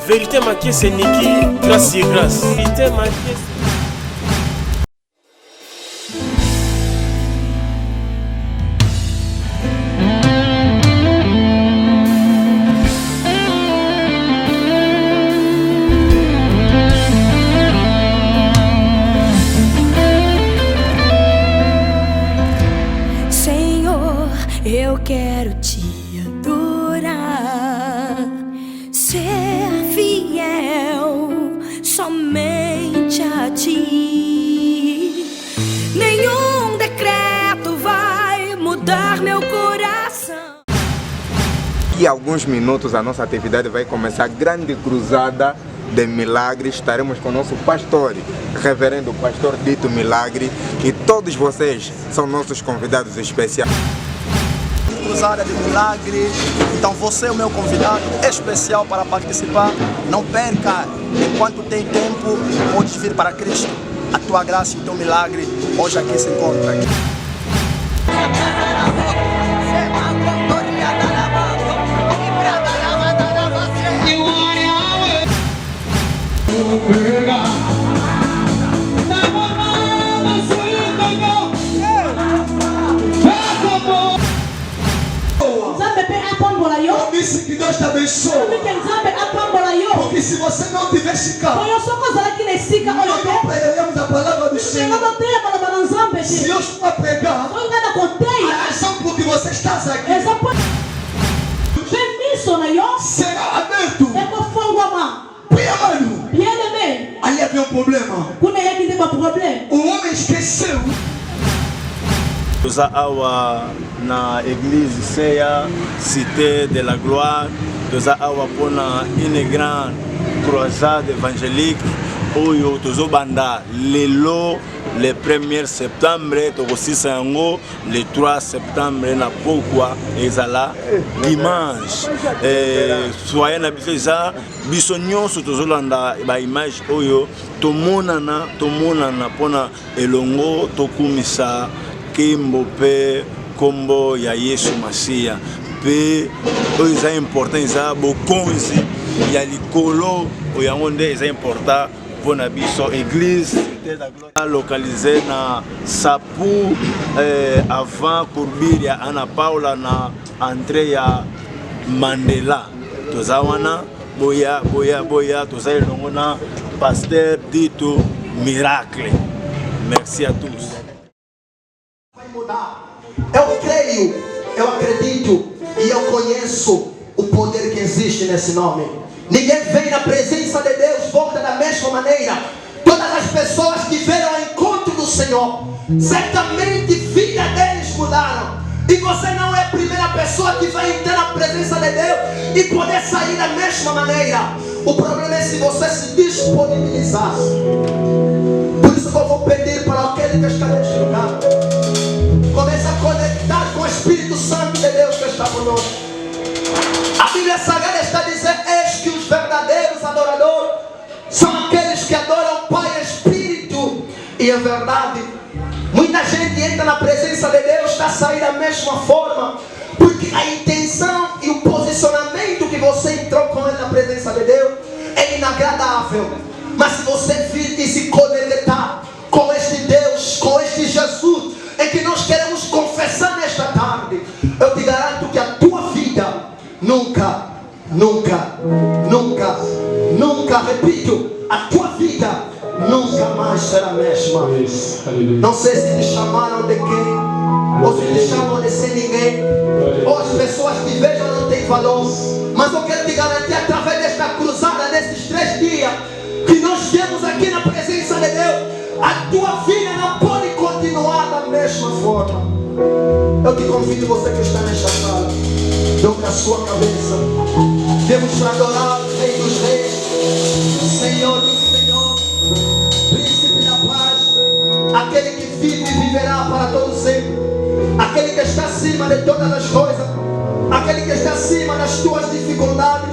Vérité maquée, c'est Niki, grâce et grâce. Vérité maquée. Senhor, eu quero te adorar, ser fiel somente a ti. Nenhum decreto vai mudar meu coração. Daqui a alguns minutos a nossa atividade vai começar, a grande cruzada de milagres. Estaremos com o nosso pastor, reverendo pastor Dito Milagre, e todos vocês são nossos convidados especiais. Cruzada de milagre, então você é o meu convidado especial para participar. Não perca, enquanto tem tempo, podes vir para Cristo. A tua graça e o teu milagre hoje aqui se encontra. Que Deus te abençoe. Porque se você não tivesse cá, nós não pregaríamos a palavra do Senhor. Se eu estou a pregar, a razão por que você está aqui será aberto. Ali havia um problema. O homem esqueceu. Nous avons na église Seya, Cité de la Gloire, nous avons une grande croisade évangélique où nous avons le 1er septembre, le 3 septembre, ezala dimanche. Soyez na biso bisonyo tozolanda ba image oyo tomonana pona elongo tokumisa kimbo pe kombo ya Yesu Masia pe oyo eza important, eza bokonzi ya likolo oyo yango nde eza important mpona biso. Église localisée na Sapu avant courbure ya Ana Paula na entrée ya Mandela. Toza wana boya toza elongo na Pasteur Dito Miracle. Merci à tous. Eu creio, eu acredito e eu conheço o poder que existe nesse nome. Ninguém vem na presença de Deus volta da mesma maneira. Todas as pessoas que vieram ao encontro do Senhor, certamente vida deles mudaram. E você não é a primeira pessoa que vai entrar na presença de Deus e poder sair da mesma maneira. O problema é se você se disponibilizar. Por isso que eu vou pedir para aquele que está neste lugar, começa a conectar com o Espírito Santo de Deus que está conosco. A Bíblia Sagrada está dizendo: eis que os verdadeiros adoradores são aqueles que adoram o Pai em Espírito e em verdade. Muita gente entra na presença de Deus para sair da mesma forma, porque a intenção e o posicionamento que você entrou com ele na presença de Deus é inagradável. Mas se você vir e se conectar com este Deus, com este Jesus, é que nós queremos confessar nesta tarde, eu te garanto que a tua vida nunca, repito, a tua vida nunca mais será a mesma. Não sei se te chamaram de quem, ou se te chamam de sem ninguém, ou as pessoas que vejam não têm valor, mas eu quero te garantir através desta cruzada, nesses 3 dias, que nós viemos aqui na presença de Deus, a tua vida não pode continuar da mesma forma. Eu te convido, você que está nesta sala, dobre a sua cabeça. Temos para adorar o Rei dos Reis, Senhor do Senhor, Príncipe da Paz, aquele que vive e viverá para todo sempre, aquele que está acima de todas as coisas, aquele que está acima das tuas dificuldades,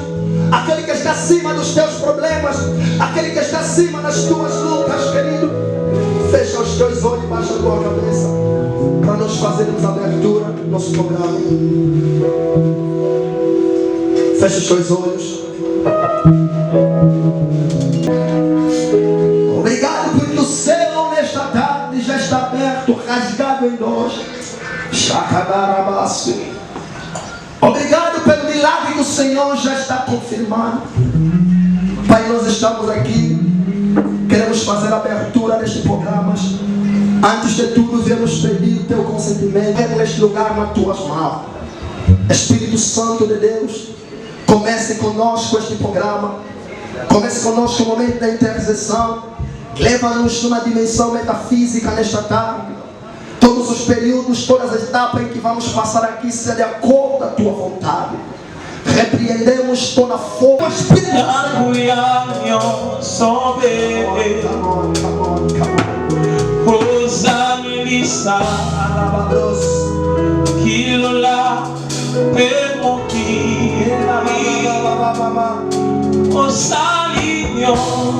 aquele que está acima dos teus problemas, aquele que está acima das tuas lutas, querido. Fecha os teus olhos e baixa a tua cabeça para nós fazermos a abertura do nosso programa. Fecha os teus olhos. Obrigado pelo milagre que o Senhor já está confirmando. Pai, nós estamos aqui, queremos fazer a abertura deste programa. Antes de tudo, viemos pedir o teu consentimento. Pega este lugar nas tuas mãos. Espírito Santo de Deus, comece conosco este programa. Comece conosco o momento da intercessão. Leva-nos numa dimensão metafísica nesta tarde. Todos os períodos, todas as etapas em que vamos passar aqui, seja de acordo com a tua vontade. Repreendemos toda forma espiritual. Exalta, Senhor.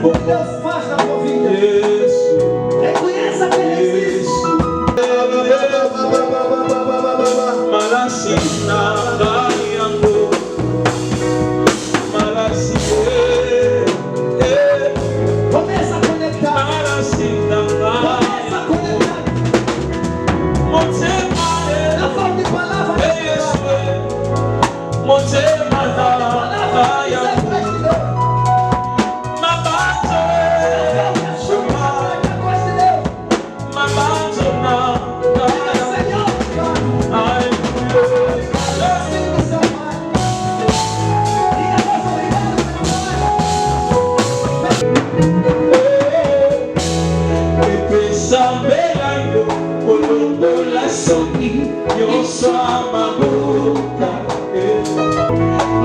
o que Deus faz na tua vida. Reconheça que Ele existe. Começa a conectar. Começa a conectar. Na falta de palavras. Yo soy amabuca,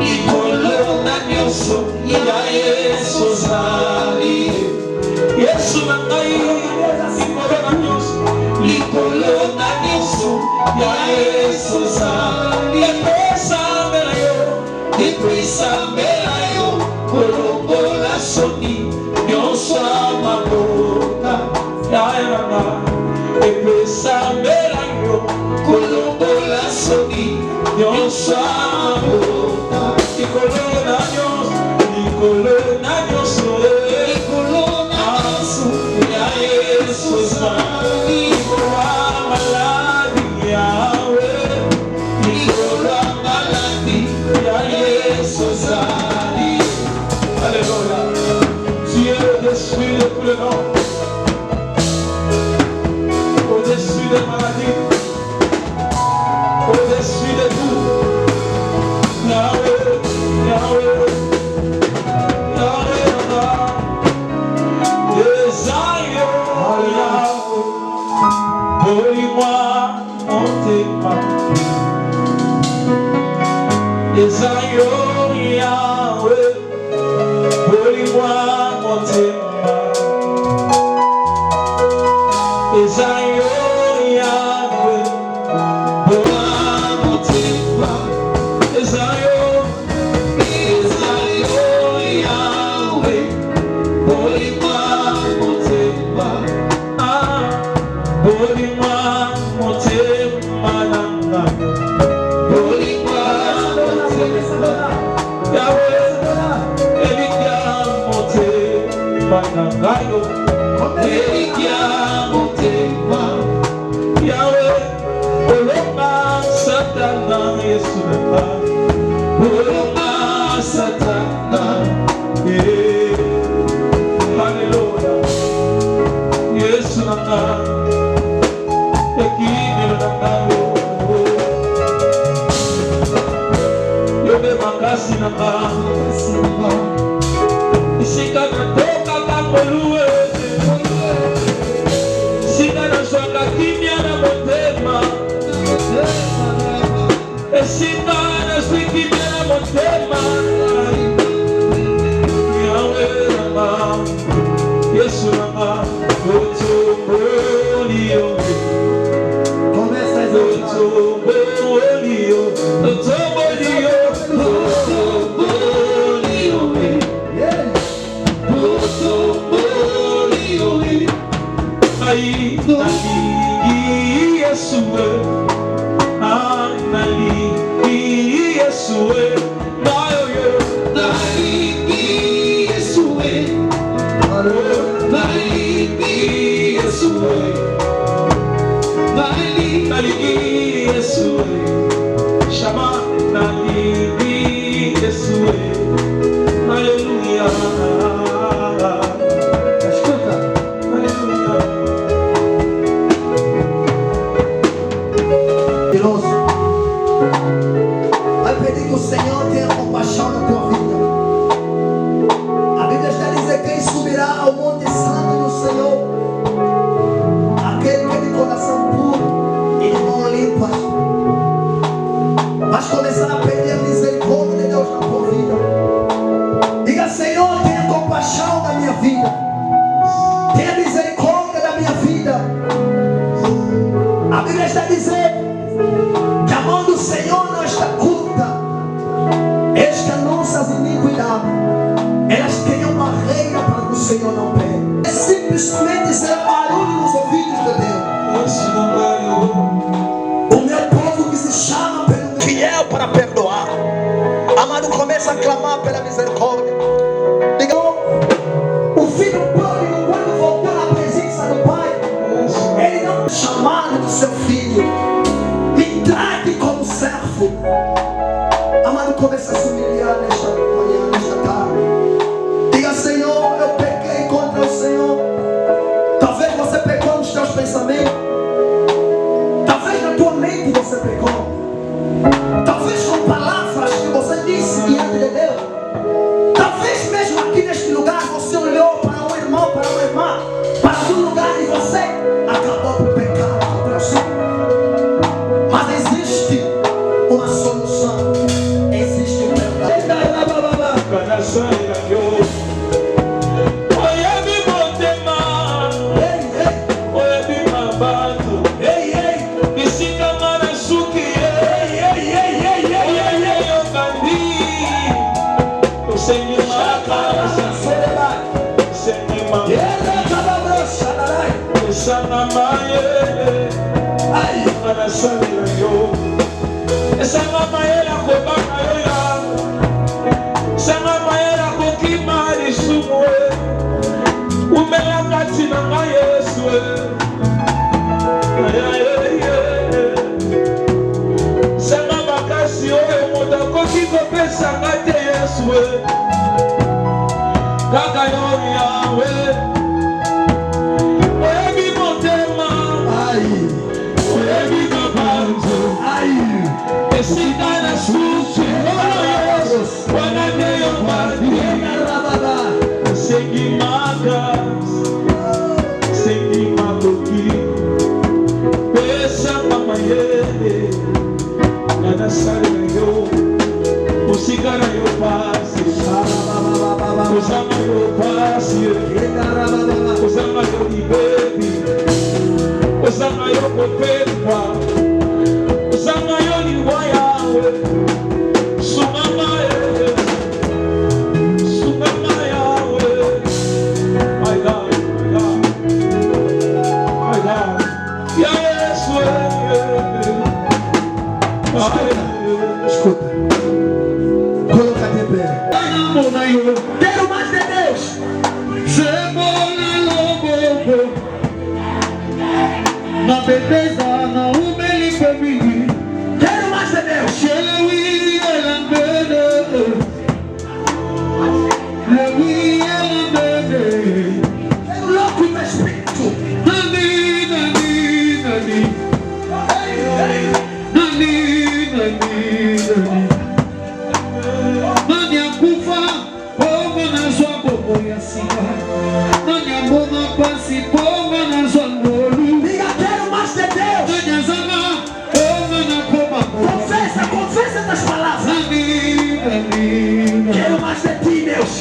y colona nyoso, y a eso sali. Yesu nangai, y colona nyoso, y colona nyoso, y a eso sali. Y pesa melayo, colombo la soni, yo soy amabuca, ya era. Y pesa melayo, colombo la soni, yo soy amabuca. Y colona nyoso, y colona nyoso, y colona nyoso, y a eso sali. Y colona maladi, y colona maladi, y a eso sali. Alléluia. Dieu au-dessus de tout le nom, au-dessus des maladies, au-dessus de tout. Yahweh, Yahweh, Yahweh, Yahweh, Yahweh, mon téma. Esayo, Yahweh, Boli-moi mon téma. Esayo, Yahweh, Boli-moi mon téma. Esayo, Yahweh, Boli-moi mon téma. Ah, Boli-moi mon téma. Boli-moi mon téma. Yahweh, Elikia monte panangayo, Elikia monte pa. Yahweh, oloma satana Yesu napa, oloma satana. Hallelujah, Yesu napa, ekimelo nakayo. Yobe makasi napa. Sika natoka kamolue, sika naswaka kimya na motema, sika naswi kimya na motema. Yahweh nama, Yesu nama, otobolio, otobolio, otobolio, nalingi Yesue, nalingi Yesue, nalingi Yesue, nalingi Yesue, nalingi Yesue, Shama nalingi Yesue, Hallelujah. Vai pedir que o Senhor tenha compaixão na tua vida. A Bíblia está dizendo: quem subirá ao Monte Santo do Senhor? Aquele que é de coração puro e de mão limpa. Mas começar a pedir a misericórdia de Deus na tua vida. Diga: Senhor, tenha compaixão da minha vida. Tenha misericórdia da minha vida. A Bíblia está dizendo que a mão do Senhor não está curta. Estas nossas iniquidades, elas criam barreira para nos Senhor não pede. É simplesmente ser barulho nos ouvidos de Deus. O meu povo que se chama pelo fiel para perdoar. Amado, começa a clamar pela misericórdia. Diga, o filho pródigo, quando voltou na presença do Pai, ele não chamado do seu filho. Me trate como servo. Amado, começa a se humilhar nesta manhã, nesta tarde. Diga, Senhor, eu pequei contra o Senhor. Talvez você pecou nos teus pensamentos. Talvez na tua mente você pecou. Talvez com palavras que você disse diante de Deus. Talvez mesmo aqui neste lugar você olhou para um irmão, para uma irmã, para um lugar e você acabou por pecar contra o Senhor. Mas existe uma solução. Existe um perdão. Escuta, coloca-te em pé. Quero mais de Deus. Na beleza, na humilha mim. Quero mais de Deus. Quero louco no espírito. Diga, quero mais de Deus. Confessa essas palavras. Quero mais de ti, Deus.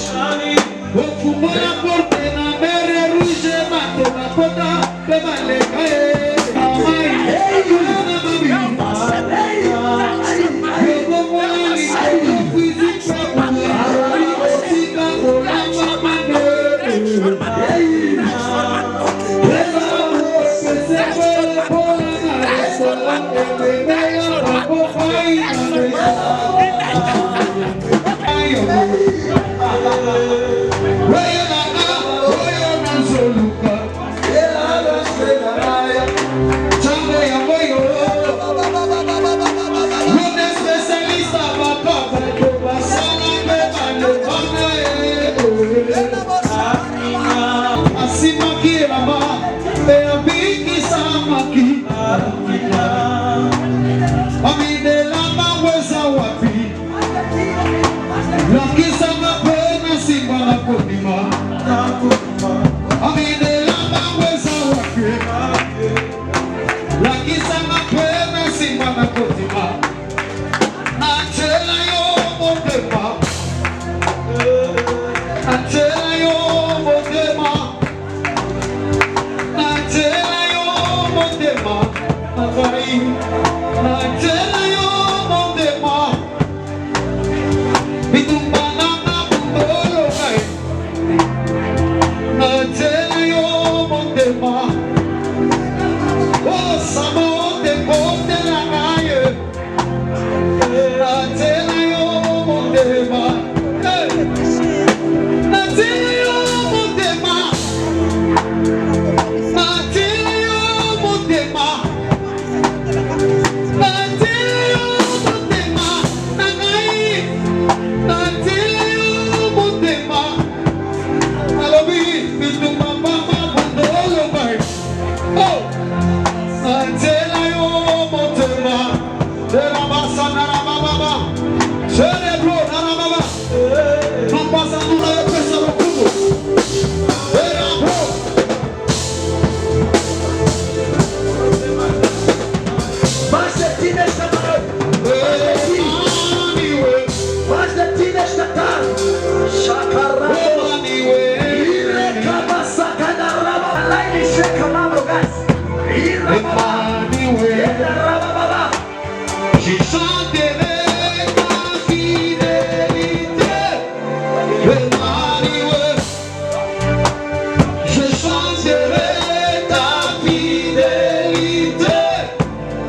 Emmanuel, je chanterai ta fidélité. Emmanuel, je chanterai ta fidélité.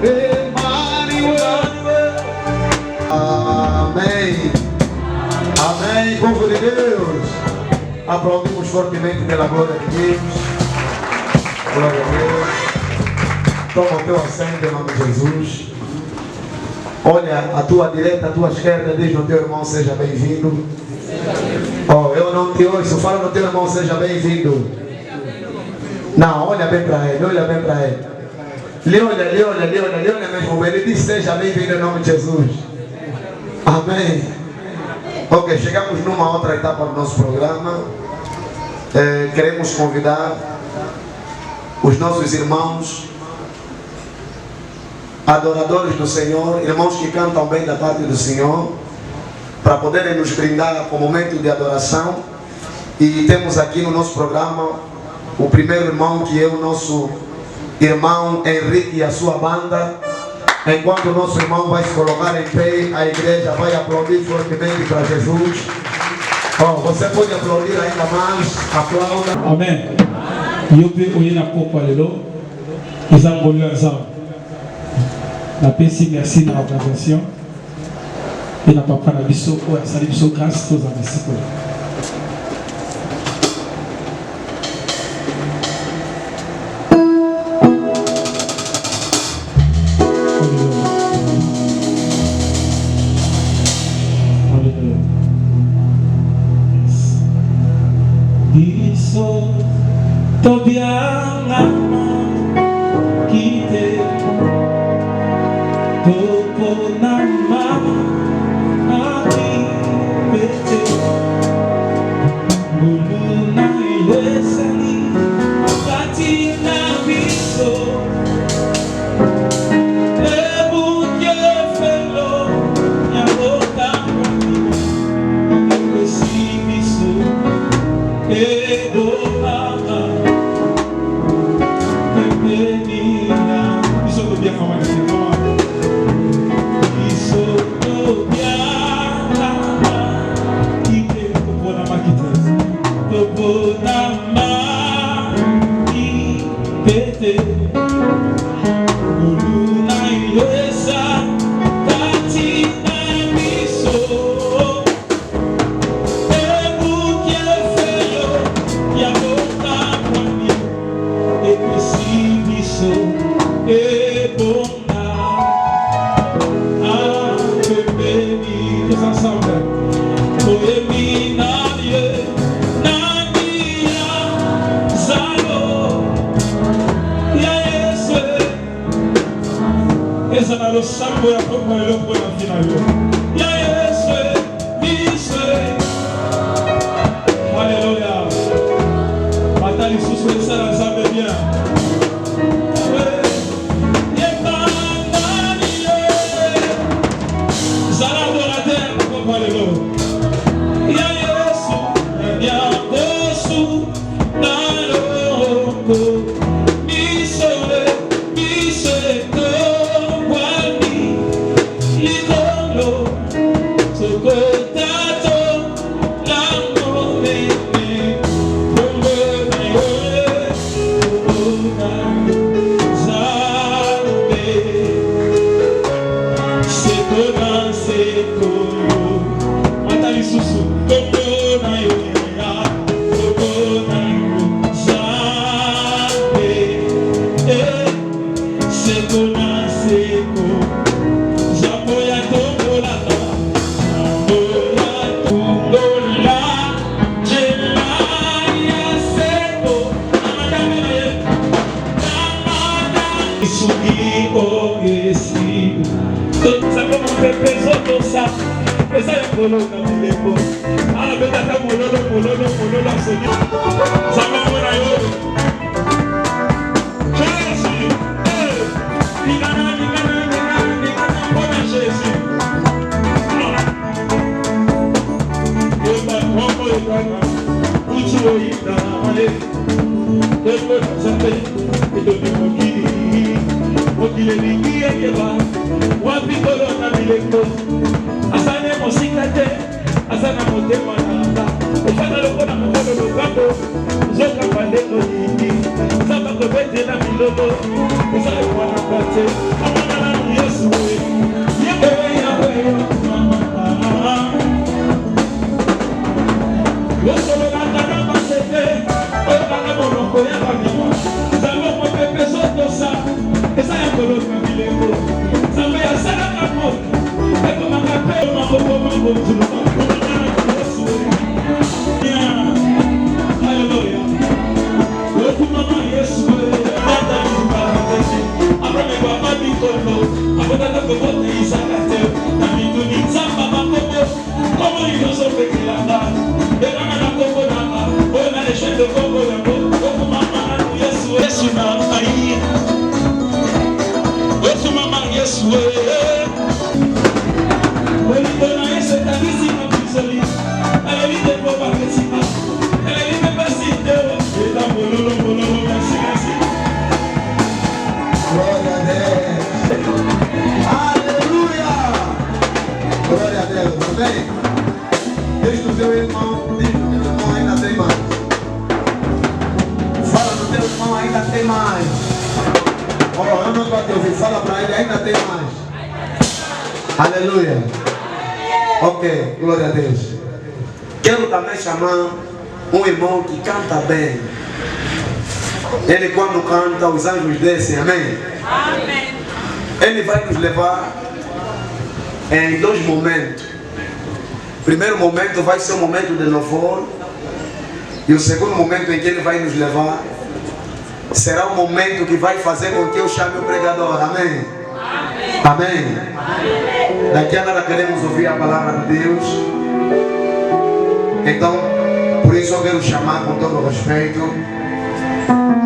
Emmanuel. Amém. Amém, povo de Deus. Aplaudimos fortemente pela glória de Deus. Glória a Deus. Toma o teu assento em nome de Jesus. Olha, a tua direita, a tua esquerda, diz no teu irmão, seja bem-vindo. Oh, eu não te ouço, fala no teu irmão, seja bem-vindo. Não, olha bem para ele, olha bem para ele. Ele olha mesmo, ele diz, seja bem-vindo em nome de Jesus. Amém. Ok, chegamos numa outra etapa do nosso programa. Queremos convidar os nossos irmãos adoradores do Senhor, irmãos que cantam bem da parte do Senhor, para poderem nos brindar com o momento de adoração. E temos aqui no nosso programa o primeiro irmão, que é o nosso irmão Henrique e a sua banda. Enquanto o nosso irmão vai se colocar em pé, a igreja vai aplaudir fortemente para Jesus. Oh, você pode aplaudir ainda mais, aplauda. Amen. Yope oyena poko lelo, ezangoli ensemble. La PC, merci de la présentation. Et la papa na biso, salut biso grâce aux merci pour. Fala para ele, ainda tem mais. Aleluia. Ok, glória a Deus. Quero também chamar um irmão que canta bem. Ele quando canta, os anjos descem, amém? Amém. Ele vai nos levar em dois momentos. O primeiro momento vai ser um momento de louvor. E o segundo momento em que ele vai nos levar será um momento que vai fazer com que eu chame o pregador, amém? Amém. Amém. Amém. Daqui a nada queremos ouvir a palavra de Deus. Então, por isso eu quero chamar com todo respeito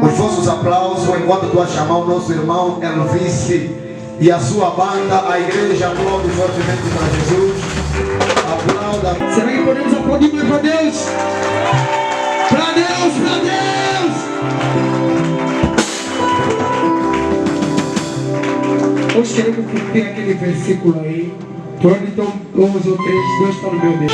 os vossos aplausos enquanto tu a chamar o nosso irmão Elvis e a sua banda. A igreja aplaude fortemente para Jesus. Aplauda. Será que podemos aplaudir mais para Deus? Para Deus, para Deus! Hoje queremos cumprir aquele versículo aí. Por onde estão 11 ou 3, Deus está no meu dedo.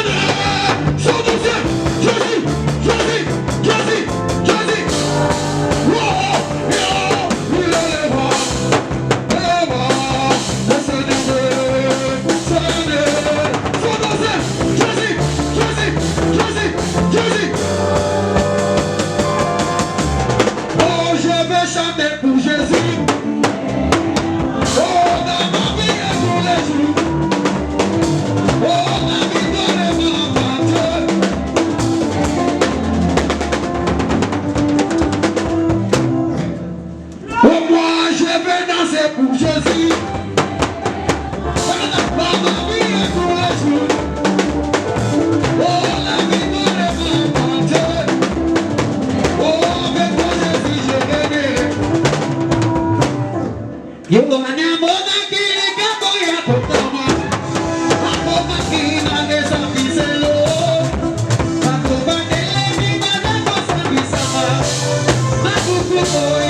Hoje eu vou chamar por Jesus. Pour Jésus, oh la vie de l'évangile, oh avec toi Jésus je gagnerai. Yo lo andiamo naquele campo e a tocama, a bomba que na mesa piselo, a bomba que le diga na nossa pisama, a cucu foi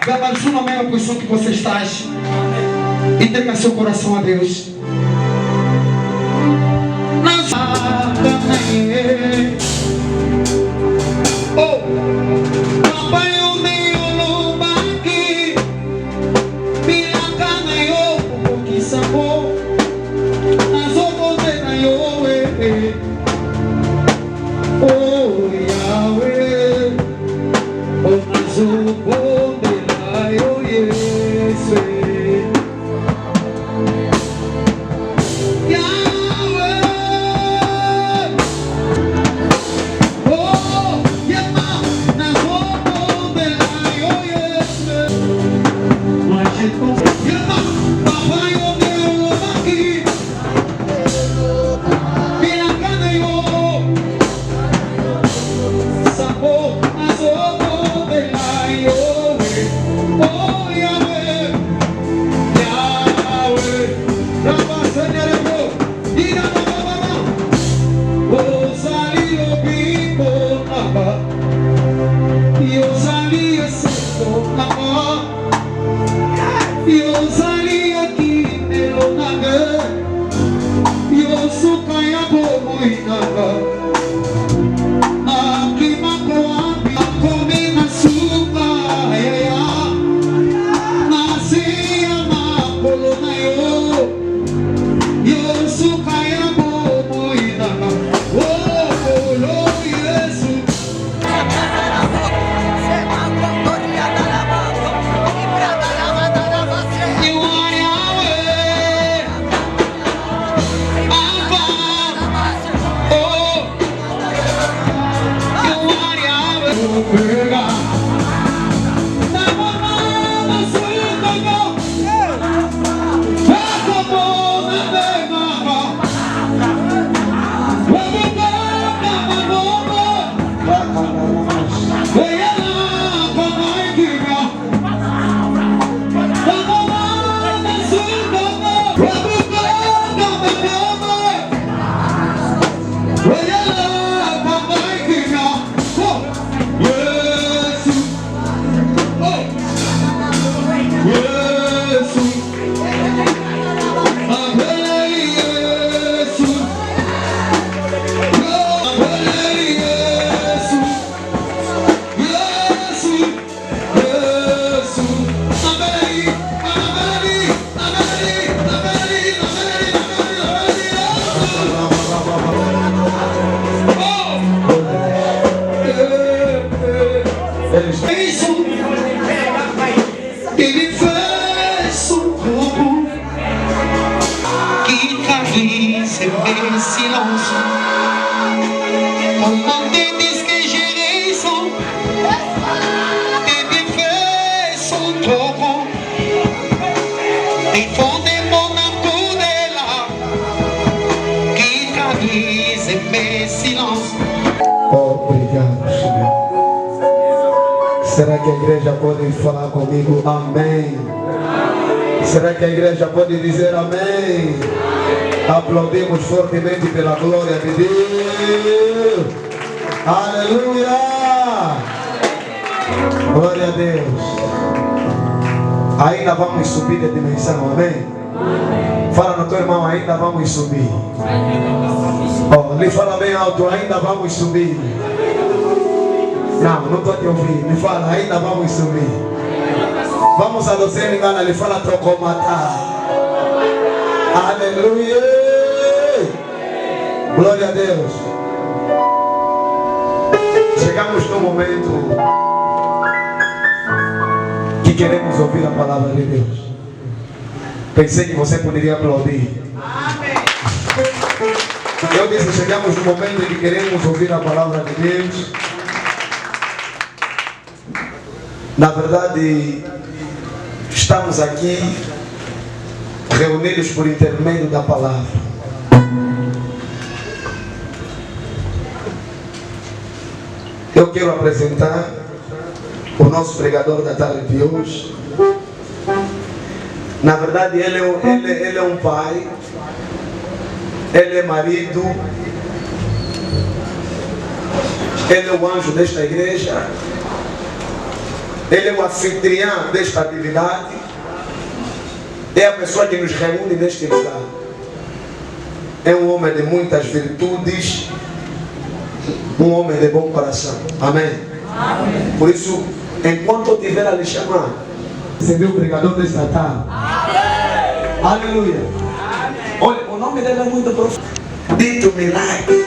Gabaçu na mesma posição que você está. Entrega seu coração a Deus. Obrigado, Senhor. Será que a igreja pode falar comigo? Amém. Será que a igreja pode dizer amém? Aplaudimos fortemente pela glória de Deus. Aleluia. Glória a Deus. Ainda vamos subir de dimensão, amém? Fala no teu irmão, ainda vamos subir. Oh, lhe fala bem alto, ainda vamos subir. Não estou te ouvindo. Me fala, ainda vamos subir. Vamos a doce engana, lhe fala trocou matar. Aleluia. Glória a Deus. Chegamos no momento que queremos ouvir a palavra de Deus. Pensei que você poderia aplaudir. Eu disse, chegamos no momento em que queremos ouvir a palavra de Deus. Na verdade, estamos aqui reunidos por intermédio da palavra. Eu quero apresentar o nosso pregador da tarde de hoje. Na verdade, ele é um pai, ele é marido, ele é o anjo desta igreja, ele é o anfitrião desta atividade, é a pessoa que nos reúne neste lugar. É um homem de muitas virtudes, um homem de bom coração. Amém? Amém. Por isso, enquanto eu estiver a lhe chamar, você viu o pregador desta tarde? Amém. Aleluia. Amém. Olha, o nome dele é muito profundo. Dito milagre.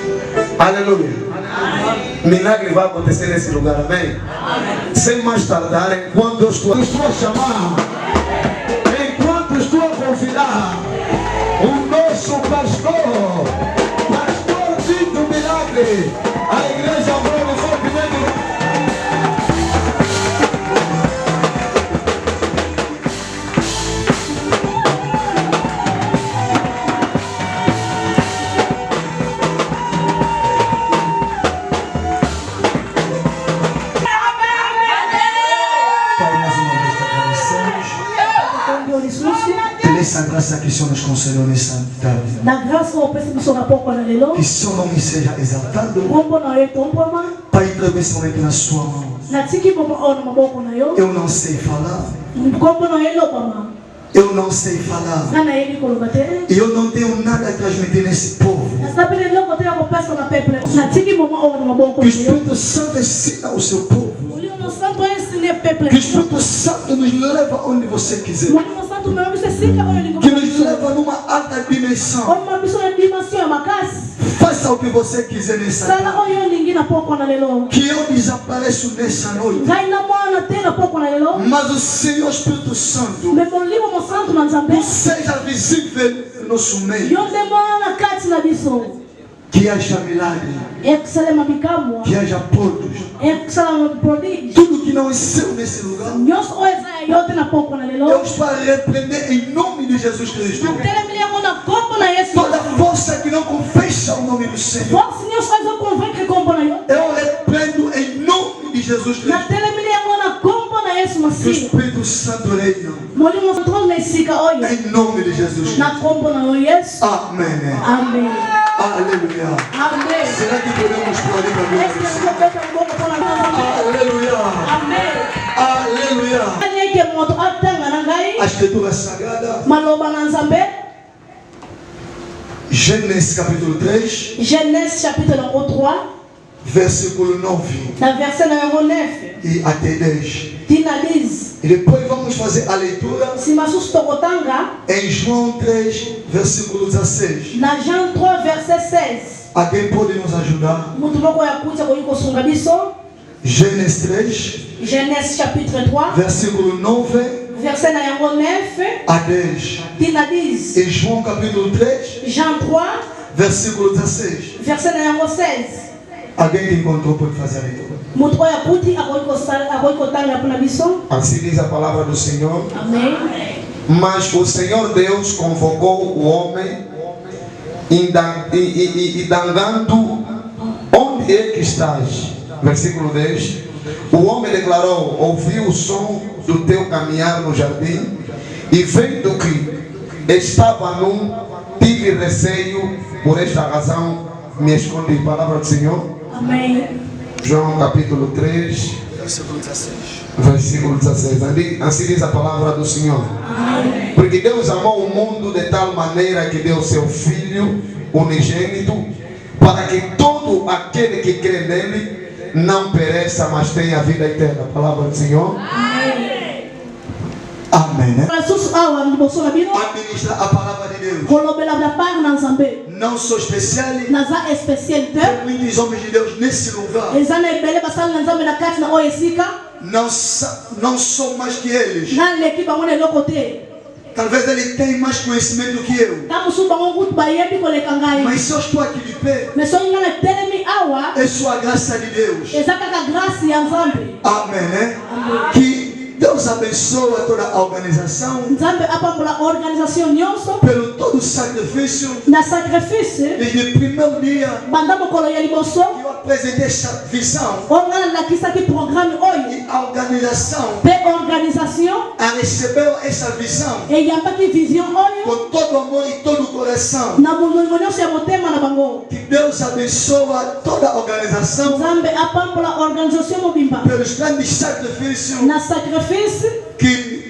Aleluia. Amém. Milagre vai acontecer nesse lugar. Amém? Amém. Sem mais tardar, enquanto eu estou a chamar, enquanto estou a convidar o nosso pastor Dito Milagre, a igreja abriu fortemente. Essa graça que o Senhor nos concedeu nessa tarde. Que o seu nome seja exaltado. Pai, entregue esse momento na sua mão. Eu não sei falar. Eu não sei falar. E eu não tenho nada a transmitir nesse povo. Que o Espírito Santo ensina o seu povo. Que o Espírito Santo nos leva onde você quiser. Que nos leva numa alta dimensão. Faça o que você quiser nessa noite. Que eu desapareço nessa noite. Mas o Senhor Espírito Santo seja visível no nosso meio. Que haja milagre, que haja produtos, tudo que não é seu nesse lugar. Eu estou a repreender em nome de Jesus Cristo toda força que não confessa o nome do Senhor. Eu repreendo em nome de Jesus Cristo. Que o Espírito Santo reina em nome de Jesus Cristo. Amém. Amém. Aleluia. Amém. Será que podemos pôr para Aleluia. Amém. Aleluia. A escritura sagrada. Gênesis capítulo 3. Gênesis chapitre 3. Versículo 9. Na verset numéro 9. E até 10. E depois vamos fazer a leitura em João 3, versículo 16. Na João 3, verset 16. Alguém pode nos ajudar? Gênesis 3. Gênesis chapitre 3. Versículo 9. Verset 9 a 10. E João capítulo 3. Jean 3. Versículo 16. Verset 16. Alguém que encontrou pode fazer a leitura. Assim diz a palavra do Senhor. Amém. Mas o Senhor Deus convocou o homem indagando: onde é que estás? Versículo 10. O homem declarou: ouvi o som do teu caminhar no jardim, e vendo que estava nu, tive receio, por esta razão me escondi. Palavra do Senhor. Amém. João capítulo 3, versículo 16. Versículo 16. Assim diz a palavra do Senhor. Amém. Porque Deus amou o mundo de tal maneira que deu seu Filho unigênito, para que todo aquele que crê nele não pereça, mas tenha vida eterna. Palavra do Senhor. Amém. Amém. Administra a palavra de Deus. Não sou especial. Tem muitos homens de Deus nesse lugar. Não sou mais que eles. Talvez ele tenha mais conhecimento que eu. Mas se eu estou aqui de pé, é sua graça de Deus. Amém. Que Deus abençoa toda a organização Nzambe apambola organisation nyonso pelo todo o sacrifício. na sacrifice Desde o primeiro dia banda mokolo ya liboso que eu apresentei essa visão, ongana lakisaki programme oyo e a organização pe organisation recebeu essa visão eyambaki vision oyo com todo amor e todo o coração. na molongo nyonso ya motema na bango. Que Deus abençoa toda a organização Nzambe apambola organisation mobimba pelos grandes sacrifícios na sacrifice que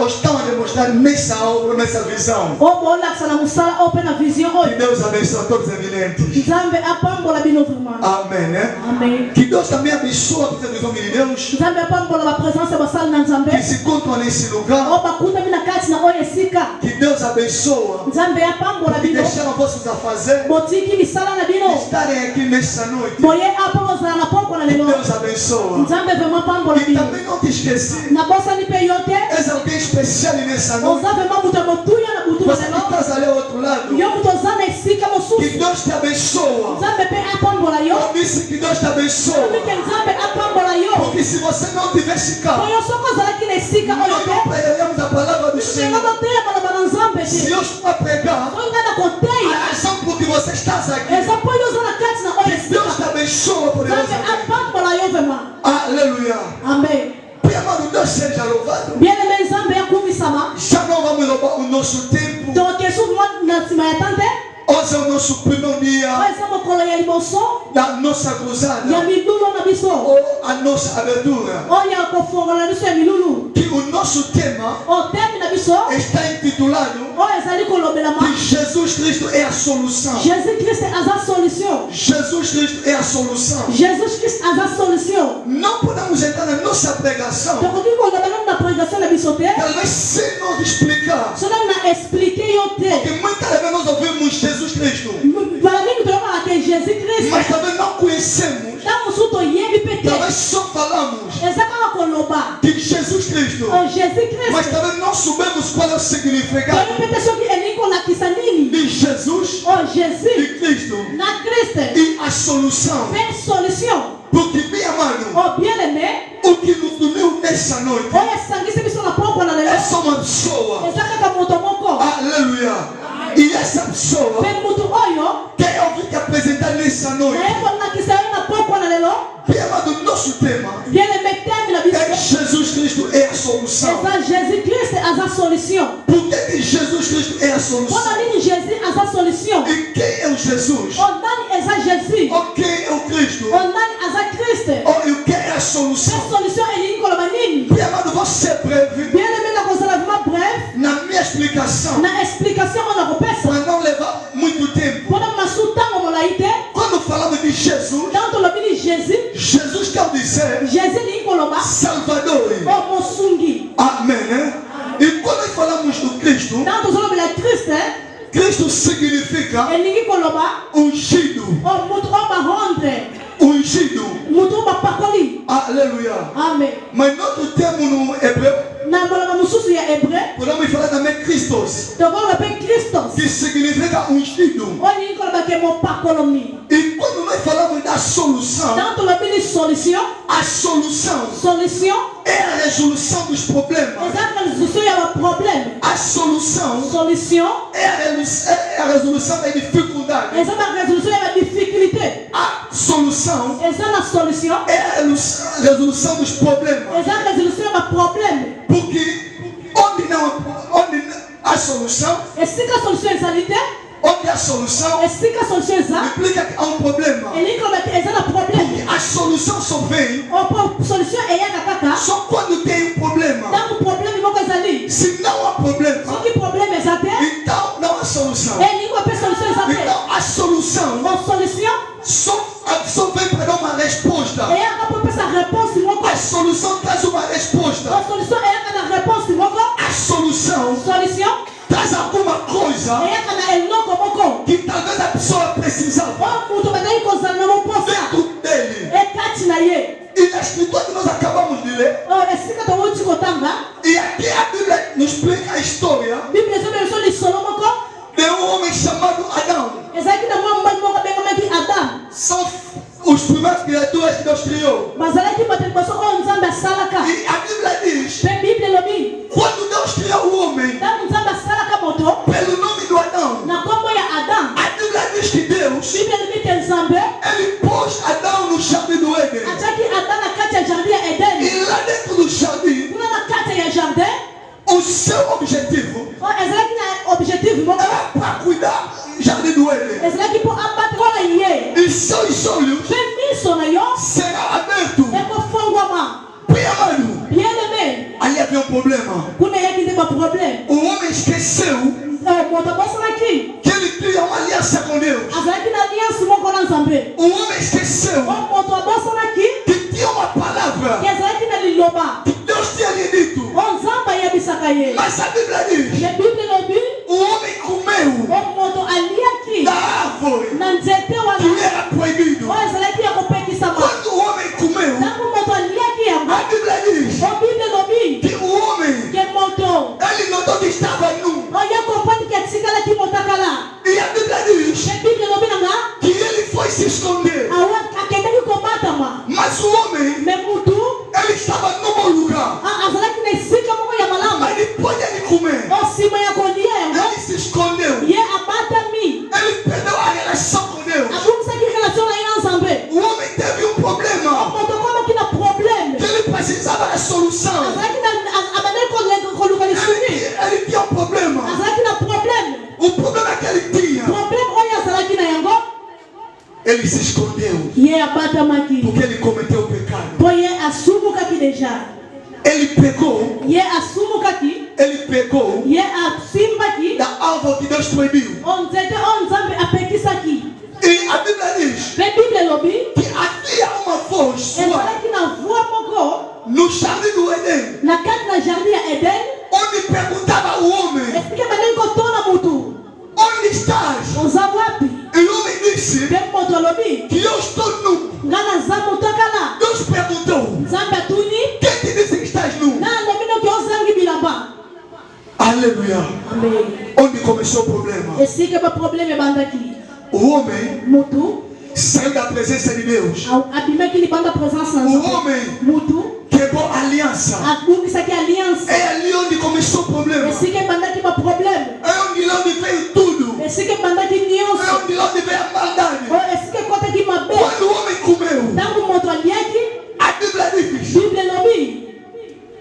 estão a demonstrar nessa obra, nessa visão. o bolakisa na musala oyo pe na vision Que oyo. Deus abençoe todos os evidentes. Nzambe apambola bino vraiment. Amém, né? Amen. Que Deus também abençoe a presença dos homens de Deus Nzambe apambola bapresence basali na Nzambe que se encontram nesse lugar. o bakutami na kati na oyo esika. Que Deus abençoa. Nzambe apambola Que bino deixaram vossos a fazer botiki misala na bino estarem aqui nessa noite. boye apo bozala na poko na Que lelo. Deus abençoa. Nzambe vraiment apambola E bino também não te esqueci. na bosani pe yo te És alguém especial nessa noite. oza vraiment moto ya motuya na butu na Você que lelo estás ali ao outro lado. yo moto oza na esika Que mosusu. Deus te abençoa. Nzambe pe apambola yo Eu disse que Deus te abençoa. omike Nzambe apambola yo Porque se você não tivesse cá, oyo soko ozalaki na esika oyo nós te não pregaremos a palavra do senga Senhor. toteya maloba na Nzambe Se te eu estou a pregar, oyo ngai na a koteya razão por que você está aqui, eza mpo yo oza na kati na oyo Deus te esika. abençoa por Nzambe Deus. apambola yo vraiment. Aleluia. Amen. Amado, Deus seja louvado. Bien-aimé Nzambe akumisama Já não vamos roubar o nosso tempo. tokesu na nsima ya tante Hoje é o nosso primeiro dia oyo eza mokolo ya liboso da nossa ya cruzada milulu na biso ou a nossa abertura. oyo ya kofongola na biso ya milulu. Que o nosso tema Otemi na biso está intitulado oyo ezali kolobelama que Jesus Cristo é a solução. Jésus Christ aza solution. Jesus Cristo é a solução. Jésus Christ aza solution. Não podemos entrar na nossa pregação, tokoki kolobela na prédication na biso te talvez sem nos explicar. soki na explike yo te Porque muitas vezes nós ouvimos Jesus Cristo, bala mingi toyokaka ke Jésus Christ mas talvez não conhecemos. ntango mosusu toyebi mpe te Talvez só falamos eza kaka koloba de Jesus Cristo, o Jésus mas Christ talvez não sabemos qual é o significado toyebi mpe te soki elingi kolakisa nini de Jesus o Jésus e Cristo na Christ e a solução. mpe solution. Porque, bem amado, O bien-aimé o que nos uniu nessa noite oyo esangisi biso na poko na lelo é só uma pessoa. eza kaka moto moko Aleluia. E essa pessoa mpe mutu oyo que eu vim te apresentar nessa noite, naye kolakisa yo na poko na lelo bem amado, nosso tema bien-aimé temi na é biso Jesus Cristo é a solução. eza Jésus Christ aza solution. Por que Jesus Cristo é a solução? mpona nini Jésus aza solution? E quem é o Jesus? o nani eza Jésus? Ou quem é o Cristo? o nani aza Christ? Ou o que é a mpe solução? solution elingi koloba nini? Bem amado, você breve bien-aimé nakozala vraimen bref na minha explicação na explication oyo nakopesa para não levar muito tempo. mpona masu ntango molai te Quando falamos de Jesus, ntango tolobi ni Jésus Jesus quer dizer Jésus elingi koloba Salvador. o mosungi. Amém, né? E quando falamos do Cristo, ntango tozolobela Christ Cristo significa elingi koloba ungido. o mutu oyo barendre Ungido. mutu oyo bapakoli. Aleluia. Amen. Mas notre termo no hebreu, na maloba mosusu ya hébreu podemos falar também Christos, tokoloba mpe Christos que significa ungido. oyo elingi koloba ke mopakolomi. E quando nós falamos da solução, ntango tolobi ni solution a solução solution é a resolução dos problemas. eza resolution ya baproblème. A solução solution é a resolução da dificuldade. eza na resolution ya badifficulté. A solução eza na solution é a resolução dos problemas. eza resolution ya baproblème. Porque onde a solução, esika solution ezali te onde a solução esika solution eza implica que há um problema. elingi koloba te eza na problème. A solução só vem solution eyaka kaka só quando tem um problema. ntango problème moko ezali. Se não há problema, soki problème eza te então não há solução. elingi kope solution eza te. Então a solução o solution só vem para dar uma resposta. eyaka mpo pesa réponse moko. A solução traz uma resposta. o solution eyaka na réponse moko. A solução solution traz alguma coisa eyaka na eloko moko que talvez a pessoa precisava oyo moto bazali kozala na moposa dentro dele. ekati na ye. E na escritura que nós acabamos de ler, oyo esika towuti kotanga e aqui a Bíblia nos explica a história bible ezobela biso lisolo moko de um homem chamado Adão. ezalaki na mwa mobali moko abengamaki Adam. São os primeiras criaturas que Deus criou. bazalaki bato liboso oyo nzambe asalaka. E a para cuidar jardim do Éden. ezalaki mpo abatela ye E seus olhos mpe miso na yo serão abertos. ekofongwama. Bem amado, Bien aimé, ali havia problema. kuna yaki nde baproblème. O homem esqueceu Moto abosanaki que ele tinha uma aliança com Deus. azalaki na alliance moko na nzambe. O homem esqueceu Moto abosanaki que tinha uma palavra ezalaki na liloba que Deus tinha lhe dito. nzambe ayebisaka ye. Mas a Bíblia diz: Le Bible elobi o homem comeu moto aliaki da árvore na nzete que wana era proibido. oyo ezalaki ya kopekisama. Quando o homem comeu, Ntango moto aliaki yango a Bíblia diz Bible elobi que o homem, ke moto ele notou que estava nu. oyo kopani ke atikalaki motakala. E a Bíblia diz Le Bible elobi nanga que ele foi se esconder. awa akendaki kobatama. Mas o homem, Me mutu ele estava no bom lugar. azalaki na esika moko ya malamu. Mas depois de ele comer, Nsima ya kolia yango ele se escondeu. ye abatami Ele perdeu a relação com Deus. abungisaki relation na ye na nzambe. O homem teve um problema Moto komaki na problème que ele precisava da solução. azalaki abandaki koluka lisuni. Ele tinha um problema. Azalaki na problème. O problema que ele tinha, Problème oyo azalaki na yango ele se escondeu ye abatamaki porque ele cometeu o pecado. mpo ye asumukaki deja. Ele pegou, Ye asumukaki ye asimbaki da árvore que Deus proibiu. onzete oyo nzambe apekisaki. E a Bíblia diz Mpe Bible elobi que havia uma voz sua ezalaki na voix moko no jardim do Éden, na kati na jardin ya Eden onde perguntava ao homem: esike bandeki kotuna mutu onde estás? oza wapi. E o homem disse Mpe moto alobi que eu estou nu. nga naza motakala. Deus perguntou: Nzambe atuni quem te disse que estás nu? na alobi noki ozangi bilamba. Aleluia. Amen. Onde começou o problema? Esike baproblème ebandaki O homem mutu saiu da presença de Deus. abimaki libanda présence na O nzambe. homem Mutu quebrou a aliança. abungisaki alliance. É ali onde começou o problema. Esike ebandaki baproblème. É onde veio tudo. Esike ebandaki É nyonso onde veio a maldade. oyo esike ekotaki mabe. Quando o homem comeu, Ntango moto aliaki a Bíblia diz, Bible elobi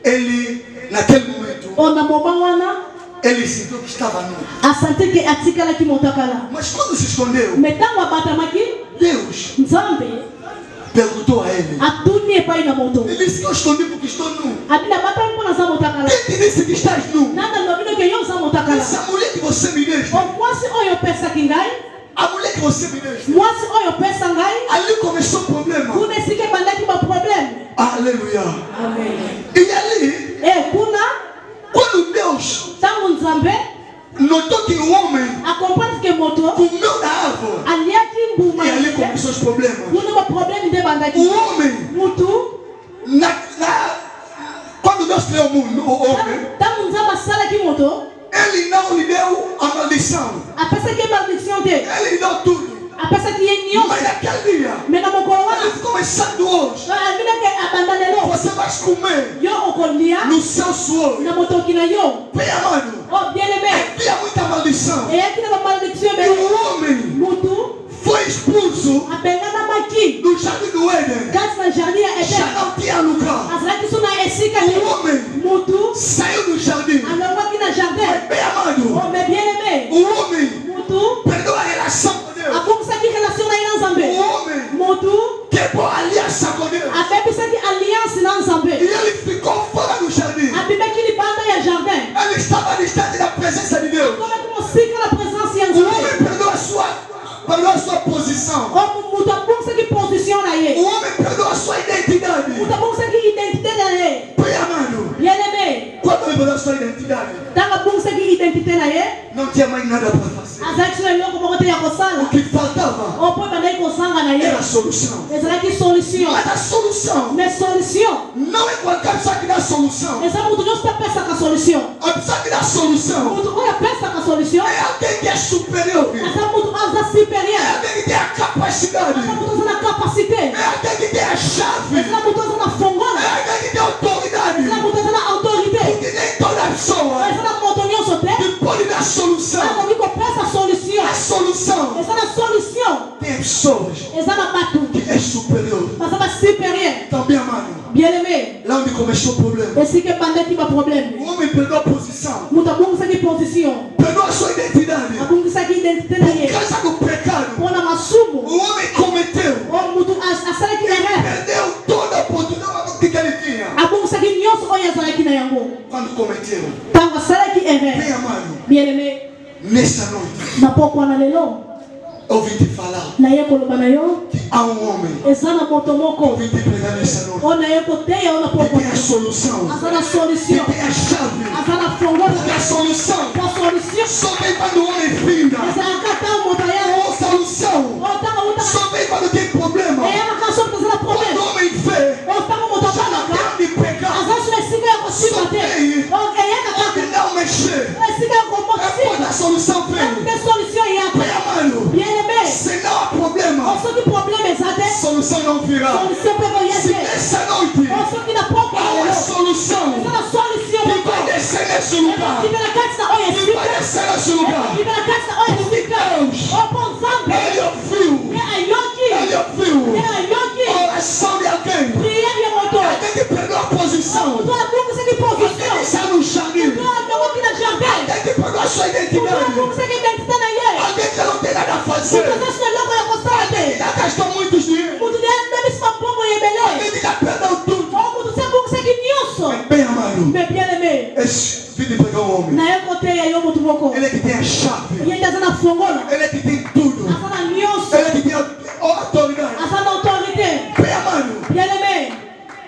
ele, naquele momento, na moma wana ele sentiu que estava nu. asante ke atikalaki motakala. Mas quando se escondeu, Me ntango abatamaki Deus nzambe perguntou a ele. atuni epai na moto Ele disse que eu escondi porque estou nu. abi nabatami mpo naza motakala. Quem te disse que estás nu? Nanga lobi noki yo oza motakala. Essa mulher que você me deixa, Mwasi oyo opesaki ngai a mulher que você me deixa, mwasi oyo opesa ngai ali começou o problema. kuna esika ebandaki baproblème. Aleluia. Amen. E ali, Kuna quando Deus ntango nzambe notou que o homem akomprendre ke moto comeu da árvore, aliaki mbuma e ali começou os problemas. kuna baproblème nde ebandaki. O homem, Mutu quando Deus criou o mundo, o homem, ntango nzambe asalaki moto ele não lhe deu a maldição. apesaki ye maldiction te Ele lhe deu tudo. apesaki ye Mas nyonso. naquele dia, Me na mokolo ele wana começando hoje, abinaki abanda lelo você vai comer yo okolia no seu suor. na motoki na yo. Bem amado, Oh bien aimé havia muita maldição. eyaki na bamalediction E ebele. o homem Mutu foi expulso abenganamaki do jardim do Éden. kati na jardin ya Já Eden. não tinha lugar. Azalaki so na esika O te. homem Mutu saiu do jardim. alongwaki na jardin. Bem amado, Oh mais bien aimé o homem mutu perdeu a relação com Deus. abongisaki relation na ye na O nzambe. homem Mutu quebrou a aliança com Deus. abebisaki alliance na E nzambe. ele ficou fora do jardim. Abimaki libanda ya jardin. Ele estava distante da presença de Deus. Akomaki mosika na présence ya O nzambe. homem perdeu a sua posição. Oh mutu abongisaki position na O ye. homem perdeu a sua identidade. Mutu abongisaki identité na ye. Bem amado, Bien aimé quando ele perdeu a sua identidade, ntango abongisaki identité na ye não tinha mais nada para fazer. azalaki so eloko moko te ya O kosala. que faltava Oh mpo ebandaki kosanga na ye era a solução. ezalaki solution. Mas a solução Mais solution não é qualquer pessoa que dá a solução. eza mutu nyonso mpe apesaka solution. A pessoa que dá a solução Mutu oyo apesaka solution é alguém que é superior. aza mutu aza É supérieur. alguém que tem a capacidade. Aza mutu aza na capacité. É alguém que tem a chave. Eza mutu aza na fongola. É alguém que tem autoridade. Eza mutu aza na autorité. Porque nem toda pessoa Eza na moto nyonso te que pode dar solução. akoki kopesa solution. A solução Eza na solution tem pessoas eza na bato que é superior. baza ba supérieur. Também, amado, Bien aimé lá onde começou o problema. esika ebandaki baproblème. O homem perdeu a posição. Mutu abongisaki position Perdeu a sua identidade. abongisa nessa noite, Na pokwa na lelo. eu vim te falar Na ye koloba na yo. que há um homem. Ezana moto Eu moko. vim te pregar nessa noite. Ona ye koteya ona Que pokwa. tem a solução. Azana Que solution. tem a chave. Azana fongola. Porque a solução Kwa solution. só vem quando o homem finda. Ezana kata moto ya. A solução Otaka uta. só vem quando tem problema. Eya makaso pezana Quando problem. o homem vê, Otaka moto já não bana. tem onde pegar. Azasu na siga ya kosima te. Okay, ya kaka. Onde não mexer. Siga ya komo É quando a sima. solução vem. Tem solution yako. Bem, amado, Bien aimé. se não há problema, Oso ki problem ezate. a solução não virá. Solution peko Se yete. nessa noite Oso ki na pokwa há na uma lelo. solução Ezana solution que moko. vai descer nesse lugar. Libera kati na oya Que vai sika. descer nesse lugar. Libera kati na oya sika. Opo nzambe. Ele ouviu. Ye ayoki. Ele ouviu. Ye ayoki. A oração de alguém. Prière ya moto. Alguém que perdeu a posição. Toi mungu seki Alguém que position. está no jardim. Toi ndongo kina jardin. Alguém que perdeu a sua Toi identidade. mungu seki identité na ye. Alguém que não tem nada a fazer. Ukazashi na loko ya kosala te. Já gastou muitos dinheiro. Mutu de ndabisi mabongo yebele. Alguém que já perdeu tudo. Oh mutu se mungu seki nyonso. Bem, amado, Mais bien aimé. esse filho de pegar um homem. Na ye kote ya yo mutu moko. Ele é que tem a chave. Ye ndaza na fongola. Ele é que tem tudo. Aza na nyonso. Ele é que tem a autoridade. Aza na autorité. Bem, amado, Bien aimé.